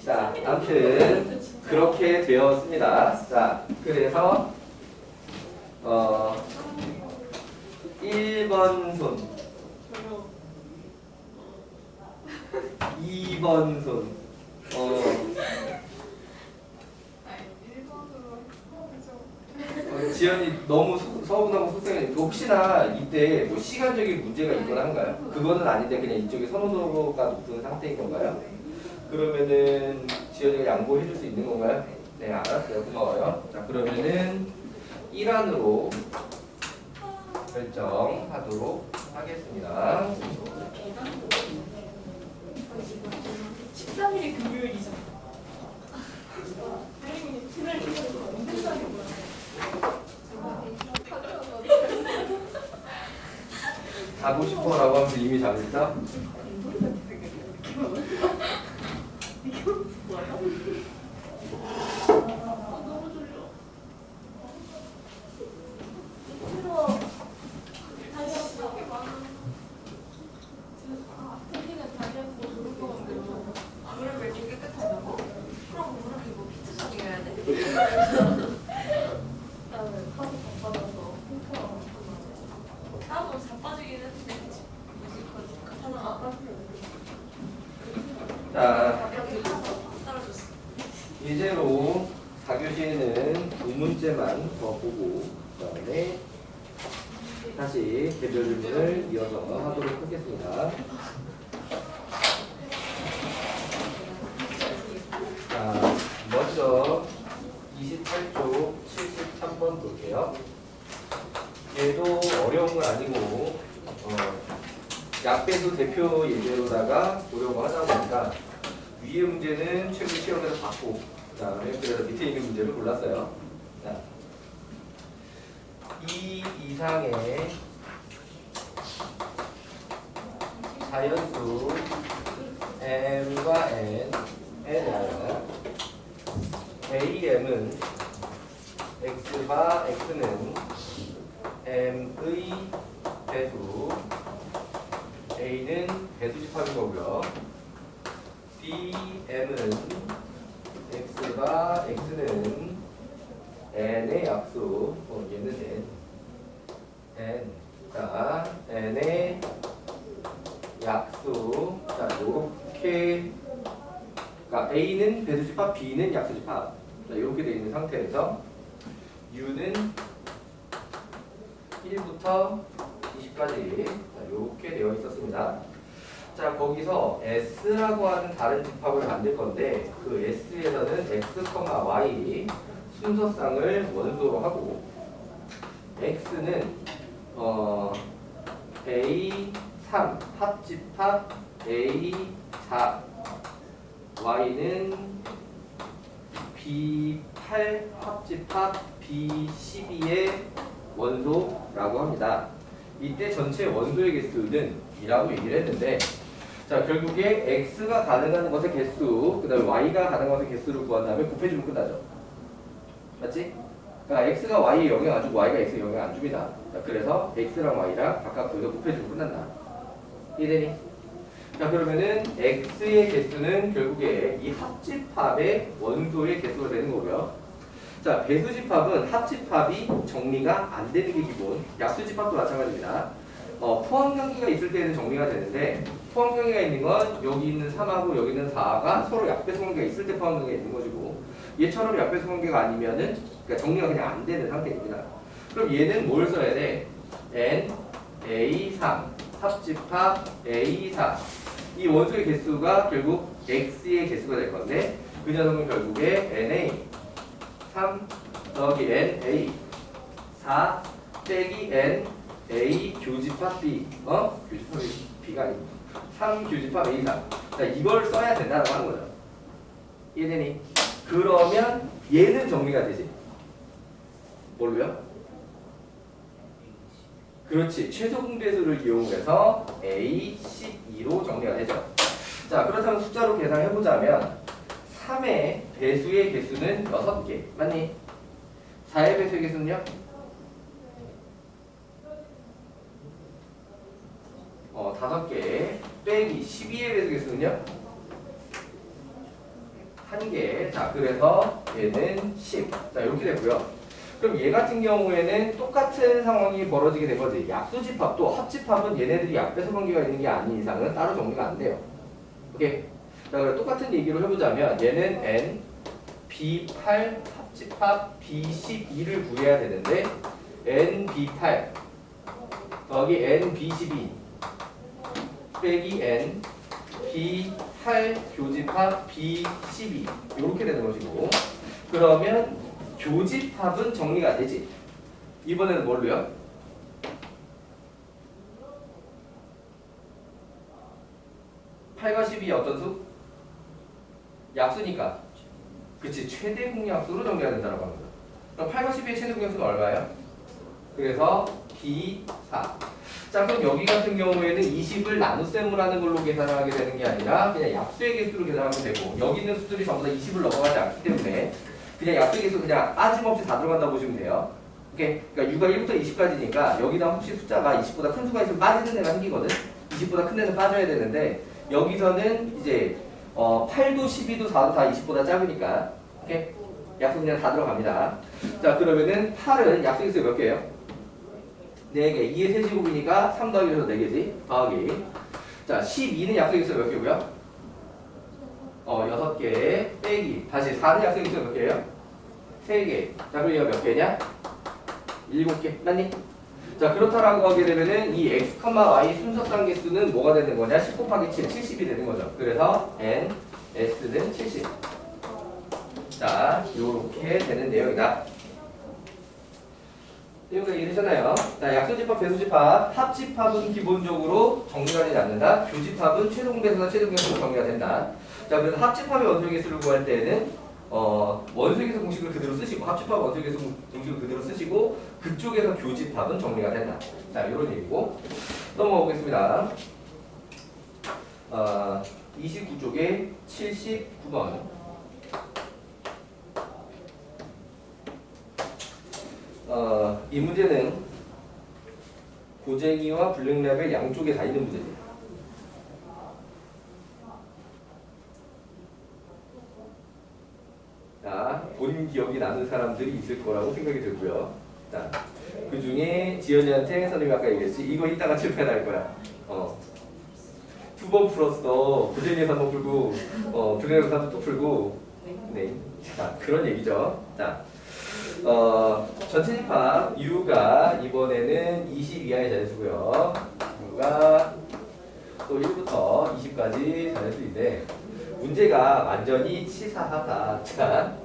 자, 아무튼 그렇게 되었습니다. 자, 그래서 1번 손, 2번 손, 지연이 너무 서운하고 속상해. 혹시나 이때 뭐 시간적인 문제가 있거나 한가요? 그거는 아닌데 그냥 이쪽에 선호도가 높은 상태인 건가요? 그러면은 지연이가 양보해 줄 수 있는 건가요? 네, 알았어요. 고마워요. 자, 그러면은 1안으로 결정하도록 하겠습니다.
13일이 금요일이잖아. 선생님 그날 기준으로 언제 사는 거야?
자고 싶어라고 하면서 이미 자고 있다?
너무 졸려.
힘들어. 다리 아프게 많아. 땡기는 다리 아프고 누울 것 같고.
무릎 왜 이렇게 깨끗하다고? 그럼 무릎이 뭐 피트성이어야 돼?
나는 하도 바빠져서 홈프라고
나도 자빠지긴 했는데 하나 아팠어요.
자,
떨어졌어.
이제로 4교시에는 2문제만 더 보고 그 다음에 다시 개별 질문을 이어서 하도록 하겠습니다. 자, 먼저 28쪽 73번 볼게요. 얘도 대표 예제로다가 보려고 하다 보니까 위의 문제는 최근 시험에서 봤고 그 다음에 그래서 밑에 있는 문제를 골랐어요. 자, 이 이상의 자연수 m과 n에는 am은 x가 x는 m의 배수 a는 배수집합인 거고요. bm은 x가 x는 n의 약수, 얘는 n, 자 n의 약수, 자 요렇게, 그러니까 a는 배수집합, b는 약수집합, 자 이렇게 되어 있는 상태에서 u는 1부터 20까지 이렇게 되어 있었습니다. 자 거기서 S라고 하는 다른 집합을 만들 건데 그 S에서는 X, Y 순서쌍을 원소로 하고 X는 A3 합집합 A4 Y는 B8 합집합 B12의 원소라고 합니다. 이때 전체 원소의 개수는 2라고 얘기를 했는데 자 결국에 x가 가능한 것의 개수 그 다음에 y가 가능한 것의 개수를 구한 다음에 곱해주면 끝나죠. 맞지? 그러니까 x가 y에 영향 안 주고 y가 x에 영향 안 줍니다. 자, 그래서 x랑 y랑 각각 거기서 곱해주면 끝난다. 이해되니? 자 그러면은 x의 개수는 결국에 이 합집합의 원소의 개수가 되는 거고요. 자 배수집합은 합집합이 정리가 안 되는 게 기본. 약수집합도 마찬가지입니다. 포함관계가 있을 때는 정리가 되는데 포함관계가 있는 건 여기 있는 3하고 여기 있는 4가 서로 약배수관계가 있을 때 포함관계가 있는 것이고 얘처럼 약배수관계가 아니면은 그러니까 정리가 그냥 안 되는 상태입니다. 그럼 얘는 뭘 써야 돼? n, a3 합집합 a4 이 원소의 개수가 결국 x의 개수가 될 건데 그 녀석은 결국에 na 3 더하기 na 4 빼기 n a 교집합 b 교집합이 b가 아니고 3 교집합 a 4 자 이걸 써야 된다고 하는 거죠. 이해되니? 그러면 얘는 정리가 되지. 뭘로요? 그렇지. 최소 공배수를 이용해서 a12로 정리가 되죠. 자 그렇다면 숫자로 계산해보자면 3의 배수의 개수는 6개. 맞니? 4의 배수의 개수는요? 5개. 빼기 12의 배수의 개수는요? 1개. 자, 그래서 얘는 10. 자, 이렇게 됐고요. 그럼 얘 같은 경우에는 똑같은 상황이 벌어지게 된 거지. 약수집합도 합집합은 얘네들이 약배수 관계가 있는 게 아닌 이상은 따로 정리가 안 돼요. 오케이? 자, 그럼 똑같은 얘기로 해보자면 얘는 n, b8 합집합 b12를 구해야 되는데 n, b8 더하기 n, b12 빼기 n, b8 교집합 b12 이렇게 되는 것이고 그러면 교집합은 정리가 되지. 이번에는 뭘로요? 8과 12의 어떤 수? 약수니까. 그치. 최대 공약수로 정리가 된다고 합니다. 그럼 8과 12의 최대 공약수는 얼마예요? 그래서 B4. 자 그럼 여기 같은 경우에는 20을 나눗셈을 하는 걸로 계산을 하게 되는 게 아니라 그냥 약수의 개수로 계산하면 되고 여기 있는 수들이 전부 다 20을 넘어가지 않기 때문에 그냥 약수의 개수 그냥 빠짐없이 다 들어간다고 보시면 돼요. 오케이? 그러니까 6가 1부터 20까지니까 여기다 혹시 숫자가 20보다 큰 수가 있으면 빠지는 애가 생기거든? 20보다 큰 애는 빠져야 되는데 여기서는 이제 8도 12도 4도 다 20보다 작으니까 오케이? 약수 그냥 다 들어갑니다. 자 그러면은 8은 약수의 개수 몇 개예요? 4개. 2의 세제곱이니까 3 더하기 1에서 4개지. 더하기. 자 12는 약수의 개수 몇 개고요? 6개. 빼기. 다시 4는 약수의 개수 몇 개예요? 3개. 자 그럼 얘가 몇 개냐? 7개. 맞니? 자 그렇다라고 하게 되면은 이 x, y 순서쌍 개수는 뭐가 되는 거냐? 10 곱하기 7, 70이 되는 거죠. 그래서 n, s는 70. 자 요렇게 되는 내용이다. 여기까지 이해되셨나요? 자, 약소집합, 배수집합, 합집합은 기본적으로 정리가 되지 않는다. 교집합은 최종배수나 최종배수로 정리가 된다. 자, 그래서 합집합의 원소계수를 구할 때는 원소계수 공식을 그대로 쓰시고 합집합 원소계수 공식을 그대로 쓰시고 그쪽에서 교집합은 정리가 된다. 자, 이런 얘기고 넘어가 보겠습니다. 29쪽에 79번. 이 문제는 고쟁이와 불능레벨 양쪽에 다 있는 문제입니다. 자, 본 기억이 나는 사람들이 있을 거라고 생각이 들고요. 자, 그 중에 지연이한테 선생님이 아까 얘기했지. 이거 이따가 칠판에 날 거야. 두 번 풀었어. 고쟁이에서 한번 풀고, 불능레벨에서 한번 또 풀고. 네. 자, 그런 얘기죠. 자. 전체 집합 U가 이번에는 20 이하의 자연수고요. U가 또 1부터 20까지 자연수인데 문제가 완전히 치사하다. 자,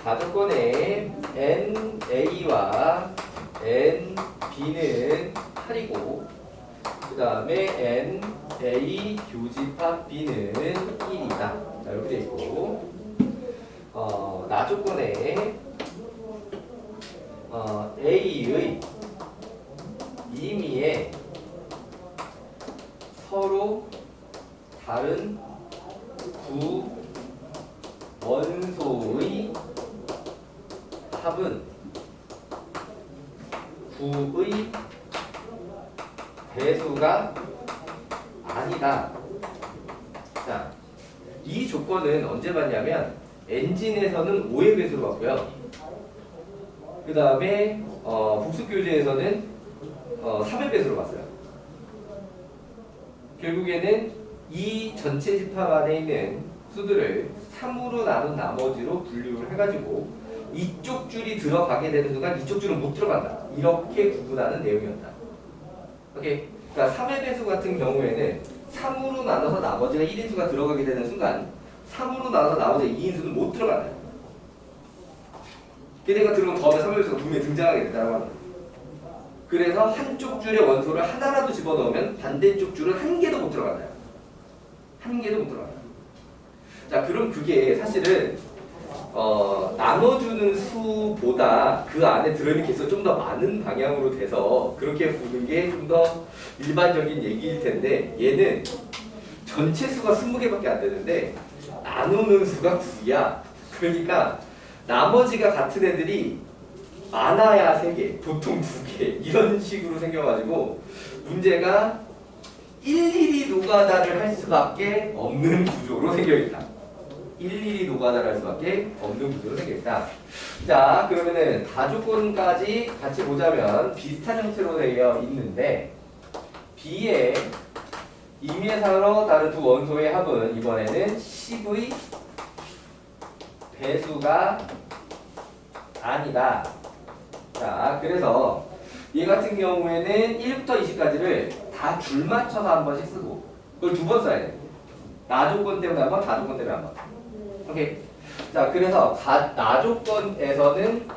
가조건에 NA와 NB는 8이고 그 다음에 NA 교집합 B는 1이다. 자, 이렇게 돼 있고 나조건에 A의 임의에 서로 다른 구 원소의 합은 구의 배수가 아니다. 자, 이 조건은 언제 봤냐면 엔진에서는 5의 배수로 봤고요. 그 다음에 복수교재에서는 3의 배수로 봤어요. 결국에는 이 전체 집합 안에 있는 수들을 3으로 나눈 나머지로 분류를 해가지고 이쪽 줄이 들어가게 되는 순간 이쪽 줄은 못 들어간다. 이렇게 구분하는 내용이었다. 오케이. 그러니까 3의 배수 같은 경우에는 3으로 나눠서 나머지가 1인수가 들어가게 되는 순간 3으로 나눠서 나머지 2인수는 못 들어간다. 걔네가 들어오면 다음에 3의 배수가 분명히 등장하게 된다고 합니다. 그래서 한쪽 줄의 원소를 하나라도 집어넣으면 반대쪽 줄은 한 개도 못 들어간다. 한 개도 못 들어간다. 자, 그럼 그게 사실은 나눠주는 수보다 그 안에 들어있는 개수가 좀 더 많은 방향으로 돼서 그렇게 보는 게 좀 더 일반적인 얘기일 텐데 얘는 전체 수가 20개밖에 안 되는데 나누는 수가 9야. 그러니까 나머지가 같은 애들이 많아야 3개, 보통 2개 이런 식으로 생겨가지고 문제가 일일이 노가다를 할 수밖에 없는 구조로 생겨있다. 일일이 노가다를 할 수밖에 없는 구조로 생겨있다. 자, 그러면은 다조건까지 같이 보자면 비슷한 형태로 되어 있는데 B의 임의에 서로 다른 두 원소의 합은 이번에는 10의 배수가 아니다. 자, 그래서 얘 같은 경우에는 1부터 20까지를 다 줄 맞춰서 한 번씩 쓰고 그걸 2번 써야 돼. 나조건 때문에 한 번, 다조건 때문에 한 번. 오케이. 자, 그래서 나조건에서는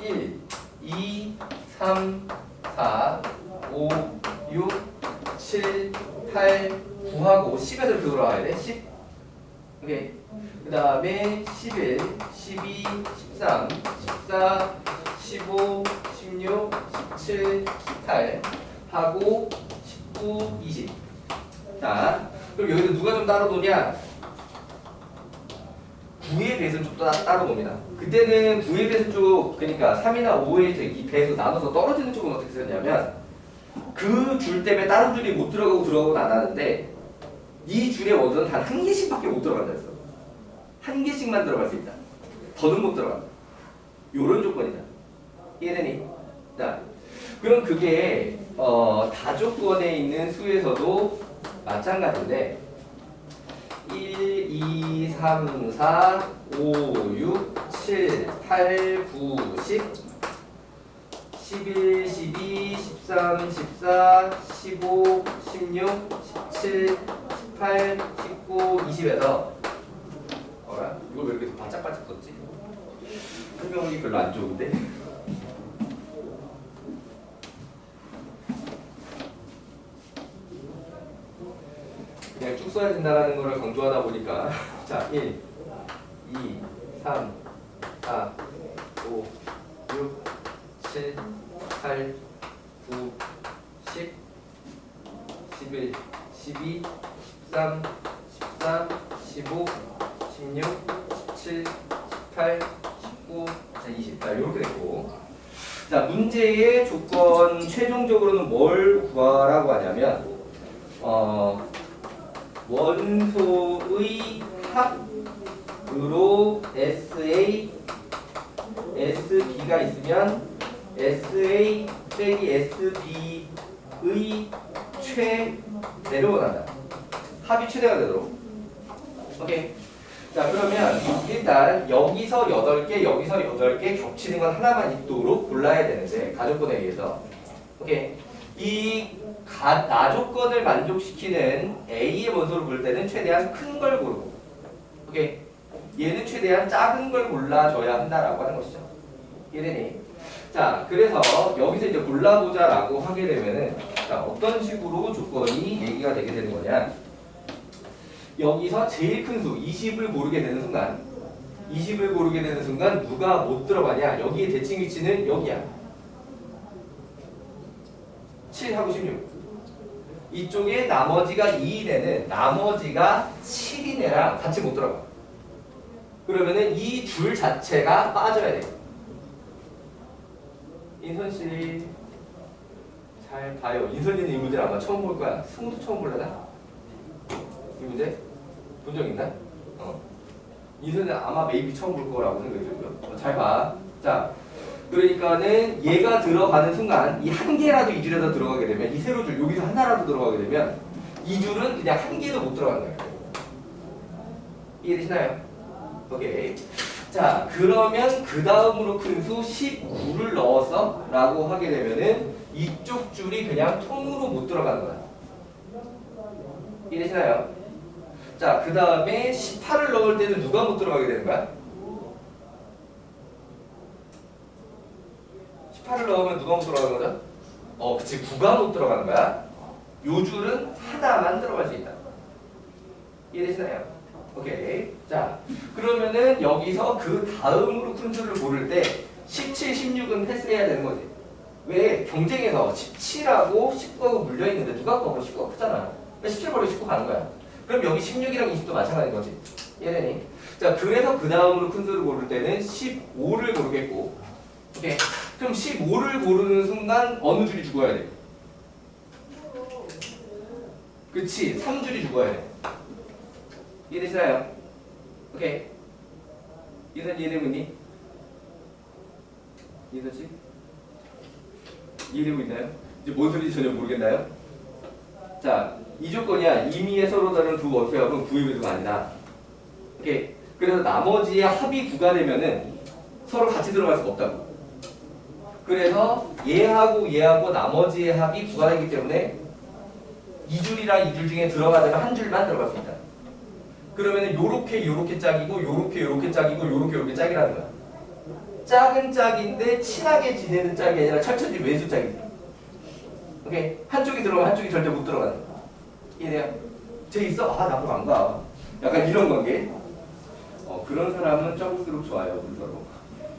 1, 2, 3, 4, 5, 6, 7, 8, 9하고 10에서 이렇게 돌아가야 돼. 10. 오케이. 그 다음에 11, 12, 13, 14, 15, 16, 17, 18 하고 19, 20. 자, 그럼 여기서 누가 좀 따로 노냐? 9의 배수는 좀 따로 놉니다. 그때는 9의 배수 쪽, 그러니까 3이나 5의 이 배수 나눠서 떨어지는 쪽은 어떻게 썼냐면 그 줄 때문에 다른 줄이 못 들어가고 들어가고 안 하는데 이 줄의 원소는 단 한 개씩밖에 못 들어간다 했어. 한 개씩만 들어갈 수 있다. 더는 못 들어간다. 요런 조건이다. 이해되니? 자, 그럼 그게 다조건에 있는 수에서도 마찬가지인데 1, 2, 3, 4, 5, 6, 7, 8, 9, 10 11, 12, 13, 14, 15, 16, 17, 18, 19, 20에서 이걸 왜 이렇게 바짝바짝 썼지? 설명이 별로 안 좋은데? 써야 된다는 거를 강조하다 보니까 자 1, 2, 3, 4, 5, 6, 7, 8, 9, 10, 11, 12, 13, 14, 15, 16, 17, 18, 19, 28 이렇게 됐고, 자 문제의 조건 최종적으로는 뭘 구하라고 하냐면 원소의 합으로 SA, SB가 있으면 SA 빼기 SB의 최대를 원한다. 합이 최대가 되도록. 오케이. 자 그러면 일단 여기서 8개, 여기서 8개 겹치는 건 하나만 있도록 골라야 되는데 가조건에 의해서. 오케이. 이 나조건을 만족시키는 A의 원소를 볼 때는 최대한 큰 걸 고르고, 오케이. 얘는 최대한 작은 걸 골라줘야 한다라고 하는 것이죠. 이해되니? 자, 그래서 여기서 이제 골라보자라고 하게 되면은 자, 어떤 식으로 조건이 얘기가 되게 되는 거냐? 여기서 제일 큰 수 20을 고르게 되는 순간, 20을 고르게 되는 순간 누가 못 들어가냐? 여기에 대칭 위치는 여기야. 7하고 16. 이쪽에 나머지가 2인 애는 나머지가 7인 애랑 같이 못 들어가. 그러면은 이 줄 자체가 빠져야 돼. 인선씨 잘 봐요. 인선이는 이 문제를 아마 처음 볼 거야. 승우도 처음 볼래나? 이 문제? 본 적 있나? 인선이는 아마 메이비 처음 볼 거라고 생각이 들고요. 잘 봐. 자, 그러니까는 얘가 들어가는 순간 이 한 개라도 이 줄에다 들어가게 되면 이 세로 줄 여기서 하나라도 들어가게 되면 이 줄은 그냥 한 개도 못 들어가는 거예요. 이해되시나요? 오케이. 자 그러면 그 다음으로 큰 수 19를 넣었어 라고 하게 되면은 이쪽 줄이 그냥 통으로 못 들어가는 거야. 이해되시나요? 자 그 다음에 18을 넣을 때는 누가 못 들어가게 되는 거야? 18을 넣으면 누가 못 들어가는 거죠? 그치 9가 못 들어가는 거야. 요 줄은 하나만 들어갈 수 있다. 이해되시나요? 오케이. 자, 그러면은 여기서 그 다음으로 큰 수를 고를 때 17, 16은 패스해야 되는 거지. 왜? 경쟁에서 17하고 19하고 물려있는데 누가 커? 19가 크잖아. 17 버리고 19 가는 거야. 그럼 여기 16이랑 20도 마찬가지인 거지. 이해되니? 자, 그래서 그 다음으로 큰 수를 고를 때는 15를 고르겠고, 오케이. 그럼 15를 고르는 순간 어느 줄이 죽어야 돼? 그치, 3줄이 죽어야 돼. 이해되시나요? 오케이. 이해는 이해되고 있니? 이해되지? 이해되고 있나요? 이제 뭔 소리인지 전혀 모르겠나요? 자, 이 조건이야. 임의의 서로 다른 두 원소합은 구의 배수가 아니다. 오케이. 그래서 나머지의 합이 9가 되면은 서로 같이 들어갈 수가 없다고. 그래서 얘하고 나머지의 합이 9가 되기 때문에 이 줄이랑 이 줄 중에 들어가다가 한 줄만 들어갈 수 있다. 그러면은 요렇게 짝이고 요렇게 짝이고 요렇게 짝이라는 거야. 짝은 짝인데 친하게 지내는 짝이 아니라 철저히 외수 짝이지. 오케이? 한쪽이 들어가면 한쪽이 절대 못 들어가는 거야. 이해돼요? 쟤 있어? 아, 나 그럼 안 가. 약간 이런 관계. 그런 사람은 적을수록 좋아요, 서로.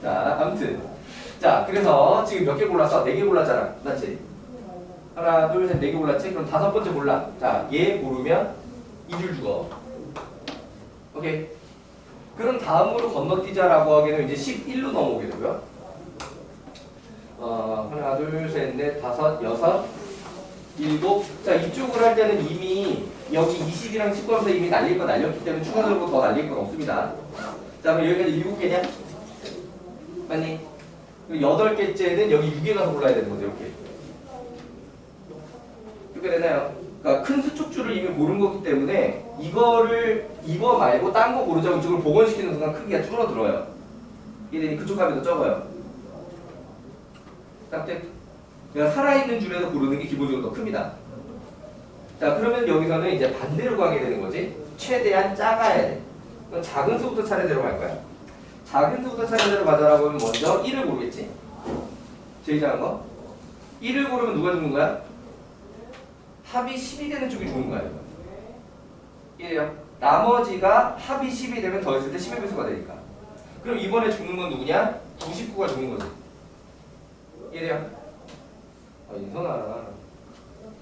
자, 아무튼. 자, 그래서 지금 몇 개 골랐어? 4개 골랐잖아. 맞지? 하나, 둘, 셋, 4개 골랐지? 그럼 5번째 골라. 자, 얘 고르면 이 줄 죽어. 오케이. 그럼 다음으로 건너뛰자라고 하게 되면 이제 11로 넘어오게 되고요. 하나, 둘, 셋, 넷, 다섯, 여섯, 일곱. 자, 이쪽으로 할 때는 이미 여기 20이랑 19하면서 이미 날릴 거 날렸기 때문에 추가적으로 더 날릴 건 없습니다. 자, 그럼 여기까지 7개냐? 맞니? 그리고 8개째는 여기 6에 가서 골라야 되는 거죠, 이렇게. 이렇게 되나요? 그러니까 큰 수축줄을 이미 고른 거기 때문에 이거 말고 딴 거 고르자고 이쪽을 복원시키는 순간 크기가 줄어들어요. 이게 그쪽 값이 더 적어요. 그냥 살아있는 줄에서 고르는 게 기본적으로 더 큽니다. 자, 그러면 여기서는 이제 반대로 가게 되는 거지. 최대한 작아야 돼. 그럼 작은 수부터 차례대로 갈 거야. 작은 수부터 차례대로 가자라고 하면 먼저 1을 고르겠지. 제일 작은 거. 1을 고르면 누가 죽는 거야? 합이 10이 되는 쪽이 죽는 거야. 이래요. 나머지가 합이 10이 되면 더했을 때 10의 배수가 되니까. 그럼 이번에 죽는 건 누구냐? 99가 죽는 거지. 이래요. 아, 인선아.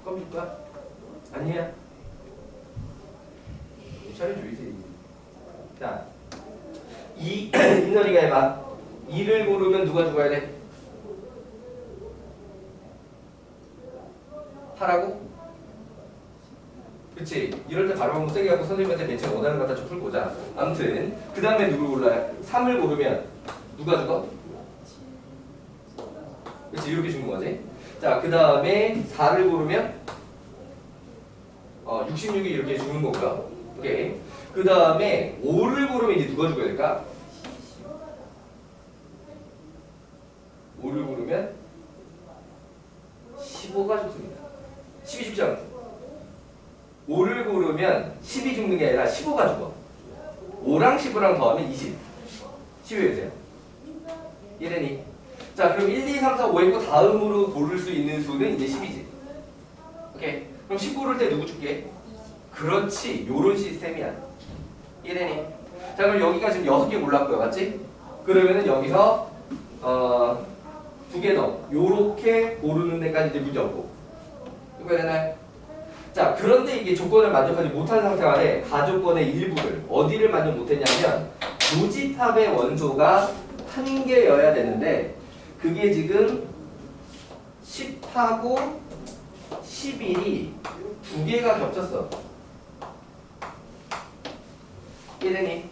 껌 줄까? 아니야. 차려줘야지. 자, 인선이가 해봐. 2를 고르면 누가 죽어야 돼? 8하고? 그치? 이럴 때 바로 한번 세게 하고 선생님한테 맨 처음 원하는 거 갖다 좀 풀고 오자. 아무튼 그 다음에 누굴 골라요? 3을 고르면 누가 죽어? 그치? 이렇게 죽는 거지. 자, 그 다음에 4를 고르면 66이 이렇게 죽는 거고요. 오케이. 그 다음에 5를 고르면 이제 누가 죽어야 될까? 5를 고르면 15가 죽습니다. 10이 죽지 않고 5를 고르면 10이 죽는 게 아니라 15가 죽어. 5랑 15랑 더하면 20. 10이 되세요. 이래니. 자, 그럼 1, 2, 3, 4, 5 했고 다음으로 고를 수 있는 수는 이제 10이지. 오케이. 그럼 10 고를 때 누구 줄게? 그렇지. 요런 시스템이야. 이래니. 자, 그럼 여기가 지금 6개 골랐고요. 맞지? 그러면은 여기서 2개 더. 요렇게 고르는 데까지 이제 문제 없고. 이거 되나요? 자, 그런데 이게 조건을 만족하지 못한 상태가 돼. 가조건의 일부를 어디를 만족 못했냐면 조집합의 원소가 1개여야 되는데 그게 지금 10하고 11이 2개가 겹쳤어. 이해되니?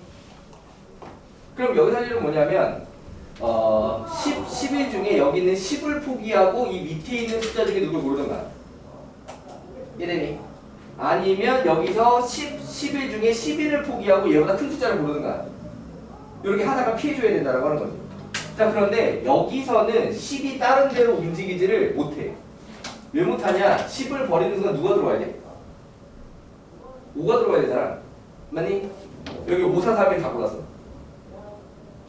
그럼 여기서 할 일은 뭐냐면 10, 11 중에 여기 있는 10을 포기하고 이 밑에 있는 숫자 중에 누굴 고르는 거야. 이해되니? 아니면 여기서 10, 11 중에 11을 포기하고 얘보다 큰 숫자를 고르는 거야. 이렇게 하나가 피해줘야 된다고 하는 거지. 자, 그런데 여기서는 10이 다른 데로 움직이지를 못해. 왜 못하냐? 10을 버리는 순간 누가 들어와야 돼? 5가 들어와야 되잖아. 맞니? 여기 5, 4, 3을 다 골랐어.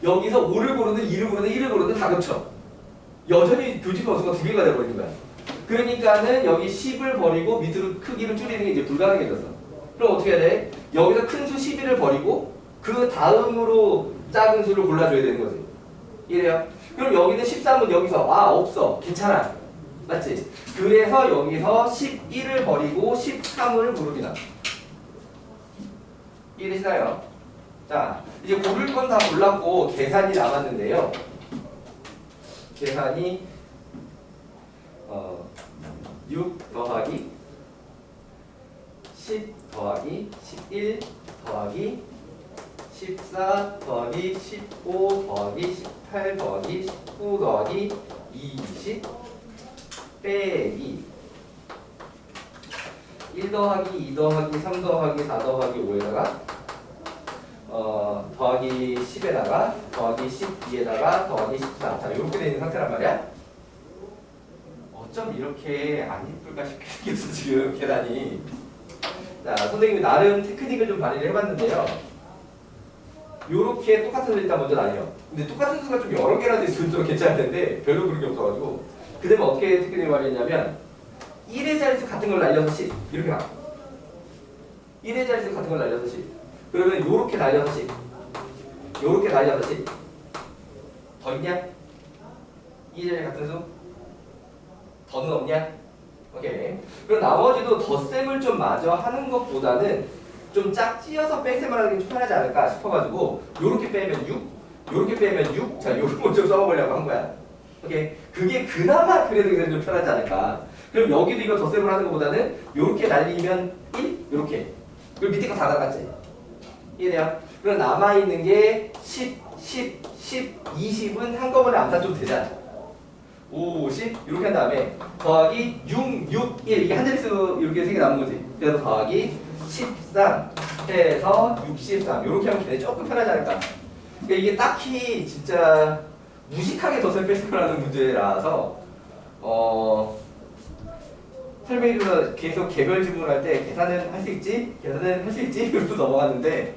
여기서 5를 고르든 2를 고르든 1을 고르든 다 겹쳐. 여전히 교집 원수가 2개가 돼버리는 거야. 그러니까는 여기 10을 버리고 밑으로 크기를 줄이는 게 이제 불가능해졌어. 그럼 어떻게 해야 돼? 여기서 큰 수 11을 버리고 그 다음으로 작은 수를 골라줘야 되는 거지. 이래요. 그럼 여기는 13은 여기서 없어. 괜찮아. 맞지? 그래서 여기서 11을 버리고 13을 고릅니다. 이해되시나요? 자, 이제 고를 건 다 골랐고 계산이 남았는데요. 계산이 6 더하기 10 더하기 11 더하기 14 더하기 15 더하기 18 더하기 19 더하기 20 빼기 1 더하기 2 더하기 3 더하기 4 더하기 5에다가 더하기 10에다가 더하기 12에다가 더하기 14. 자, 이렇게 되어 있는 상태란 말이야. 어쩜 이렇게 안 이쁠까 싶게 생겼어 지금 계란이. 자, 선생님이 나름 테크닉을 좀 발휘를 해봤는데요. 요렇게 똑같은 수 일단 먼저 나뉘어. 근데 똑같은 수가 좀 여러 개라도 있으면 좀 괜찮을 텐데 별로 그런 게 없어가지고 그 다음에 어떻게 테크닉을 발휘했냐면 1의 자릿수 같은 걸 날려서 10 이렇게 나. 1의 자릿수 같은 걸 날려서 10. 그러면 요렇게 날려서 10. 요렇게 날려서 10. 더 있냐? 2의 자릿수 같은 수? 더는 없냐? 오케이. 그럼 나머지도 덧셈을 좀 마저 하는 것보다는 좀 짝지어서 뺄셈을 하는 게 좀 편하지 않을까 싶어가지고 요렇게 빼면 6, 요렇게 빼면 6. 자, 요런 거 좀 써보려고 한 거야. 오케이. 그게 그나마 그래도 좀 편하지 않을까. 그럼 여기도 이거 덧셈을 하는 것보다는 요렇게 날리면 1, 요렇게. 그리고 밑에 거 다 나갔지. 이해돼요? 그럼 남아있는 게 10, 10, 10, 20은 한꺼번에 암산 좀 되잖아. 50 이렇게 한 다음에 더하기 6, 6, 1 이게 한 자릿수 이렇게 3개 남은 거지. 그래서 더하기 13 해서 63 이렇게 하면 되게 조금 편하지 않을까. 그러니까 이게 딱히 진짜 무식하게 덧셈 뺄셈을 하는 문제라서 설명해주면서 계속 개별 질문할 때 계산은 할 수 있지? 계산은 할 수 있지? 이러고 넘어갔는데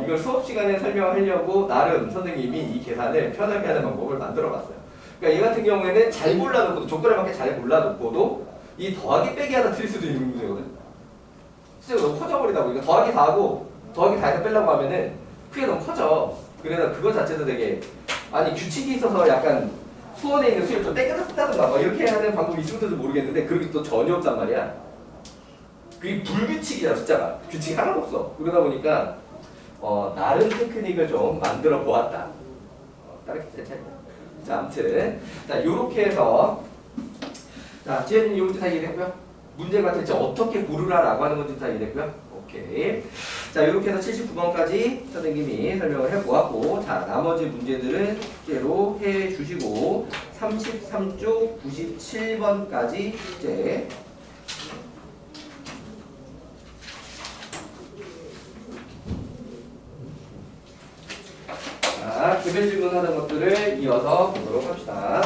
이걸 수업 시간에 설명하려고 나름 선생님이 이 계산을 편하게 하는 방법을 만들어 봤어요. 그러니까 얘 같은 경우에는 잘 골라놓고도 조건에 맞게 잘 골라놓고도 이 더하기 빼기 하나 틀릴 수도 있는 문제거든. 숫자가 너무 커져버리다 보니까 더하기 다 하고 더하기 다해서 빼려고 하면은 크기가 너무 커져. 그래서 그거 자체도 되게 아니 규칙이 있어서 약간 수원에 있는 수를 좀 땡겨서 쓴다든가 막 이렇게 하는 방법이 있을지도 모르겠는데 그런 게 또 전혀 없단 말이야. 그게 불규칙이야 숫자가. 규칙이 하나도 없어. 그러다 보니까 나름 테크닉을 좀 만들어 보았다. 따르겠지? 자, 아무튼 자 요렇게 해서 자 지혜님 이 문제 다 이해됐고요. 문제가 대체 어떻게 고르라라고 하는 건지 다 이해됐고요. 오케이. 자 이렇게 해서 79번까지 선생님이 설명을 해보았고 자 나머지 문제들은 숙제로 해주시고 33쪽 97번까지 숙제 자 개별 질문하는 것들을 이어서 보도록 합시다.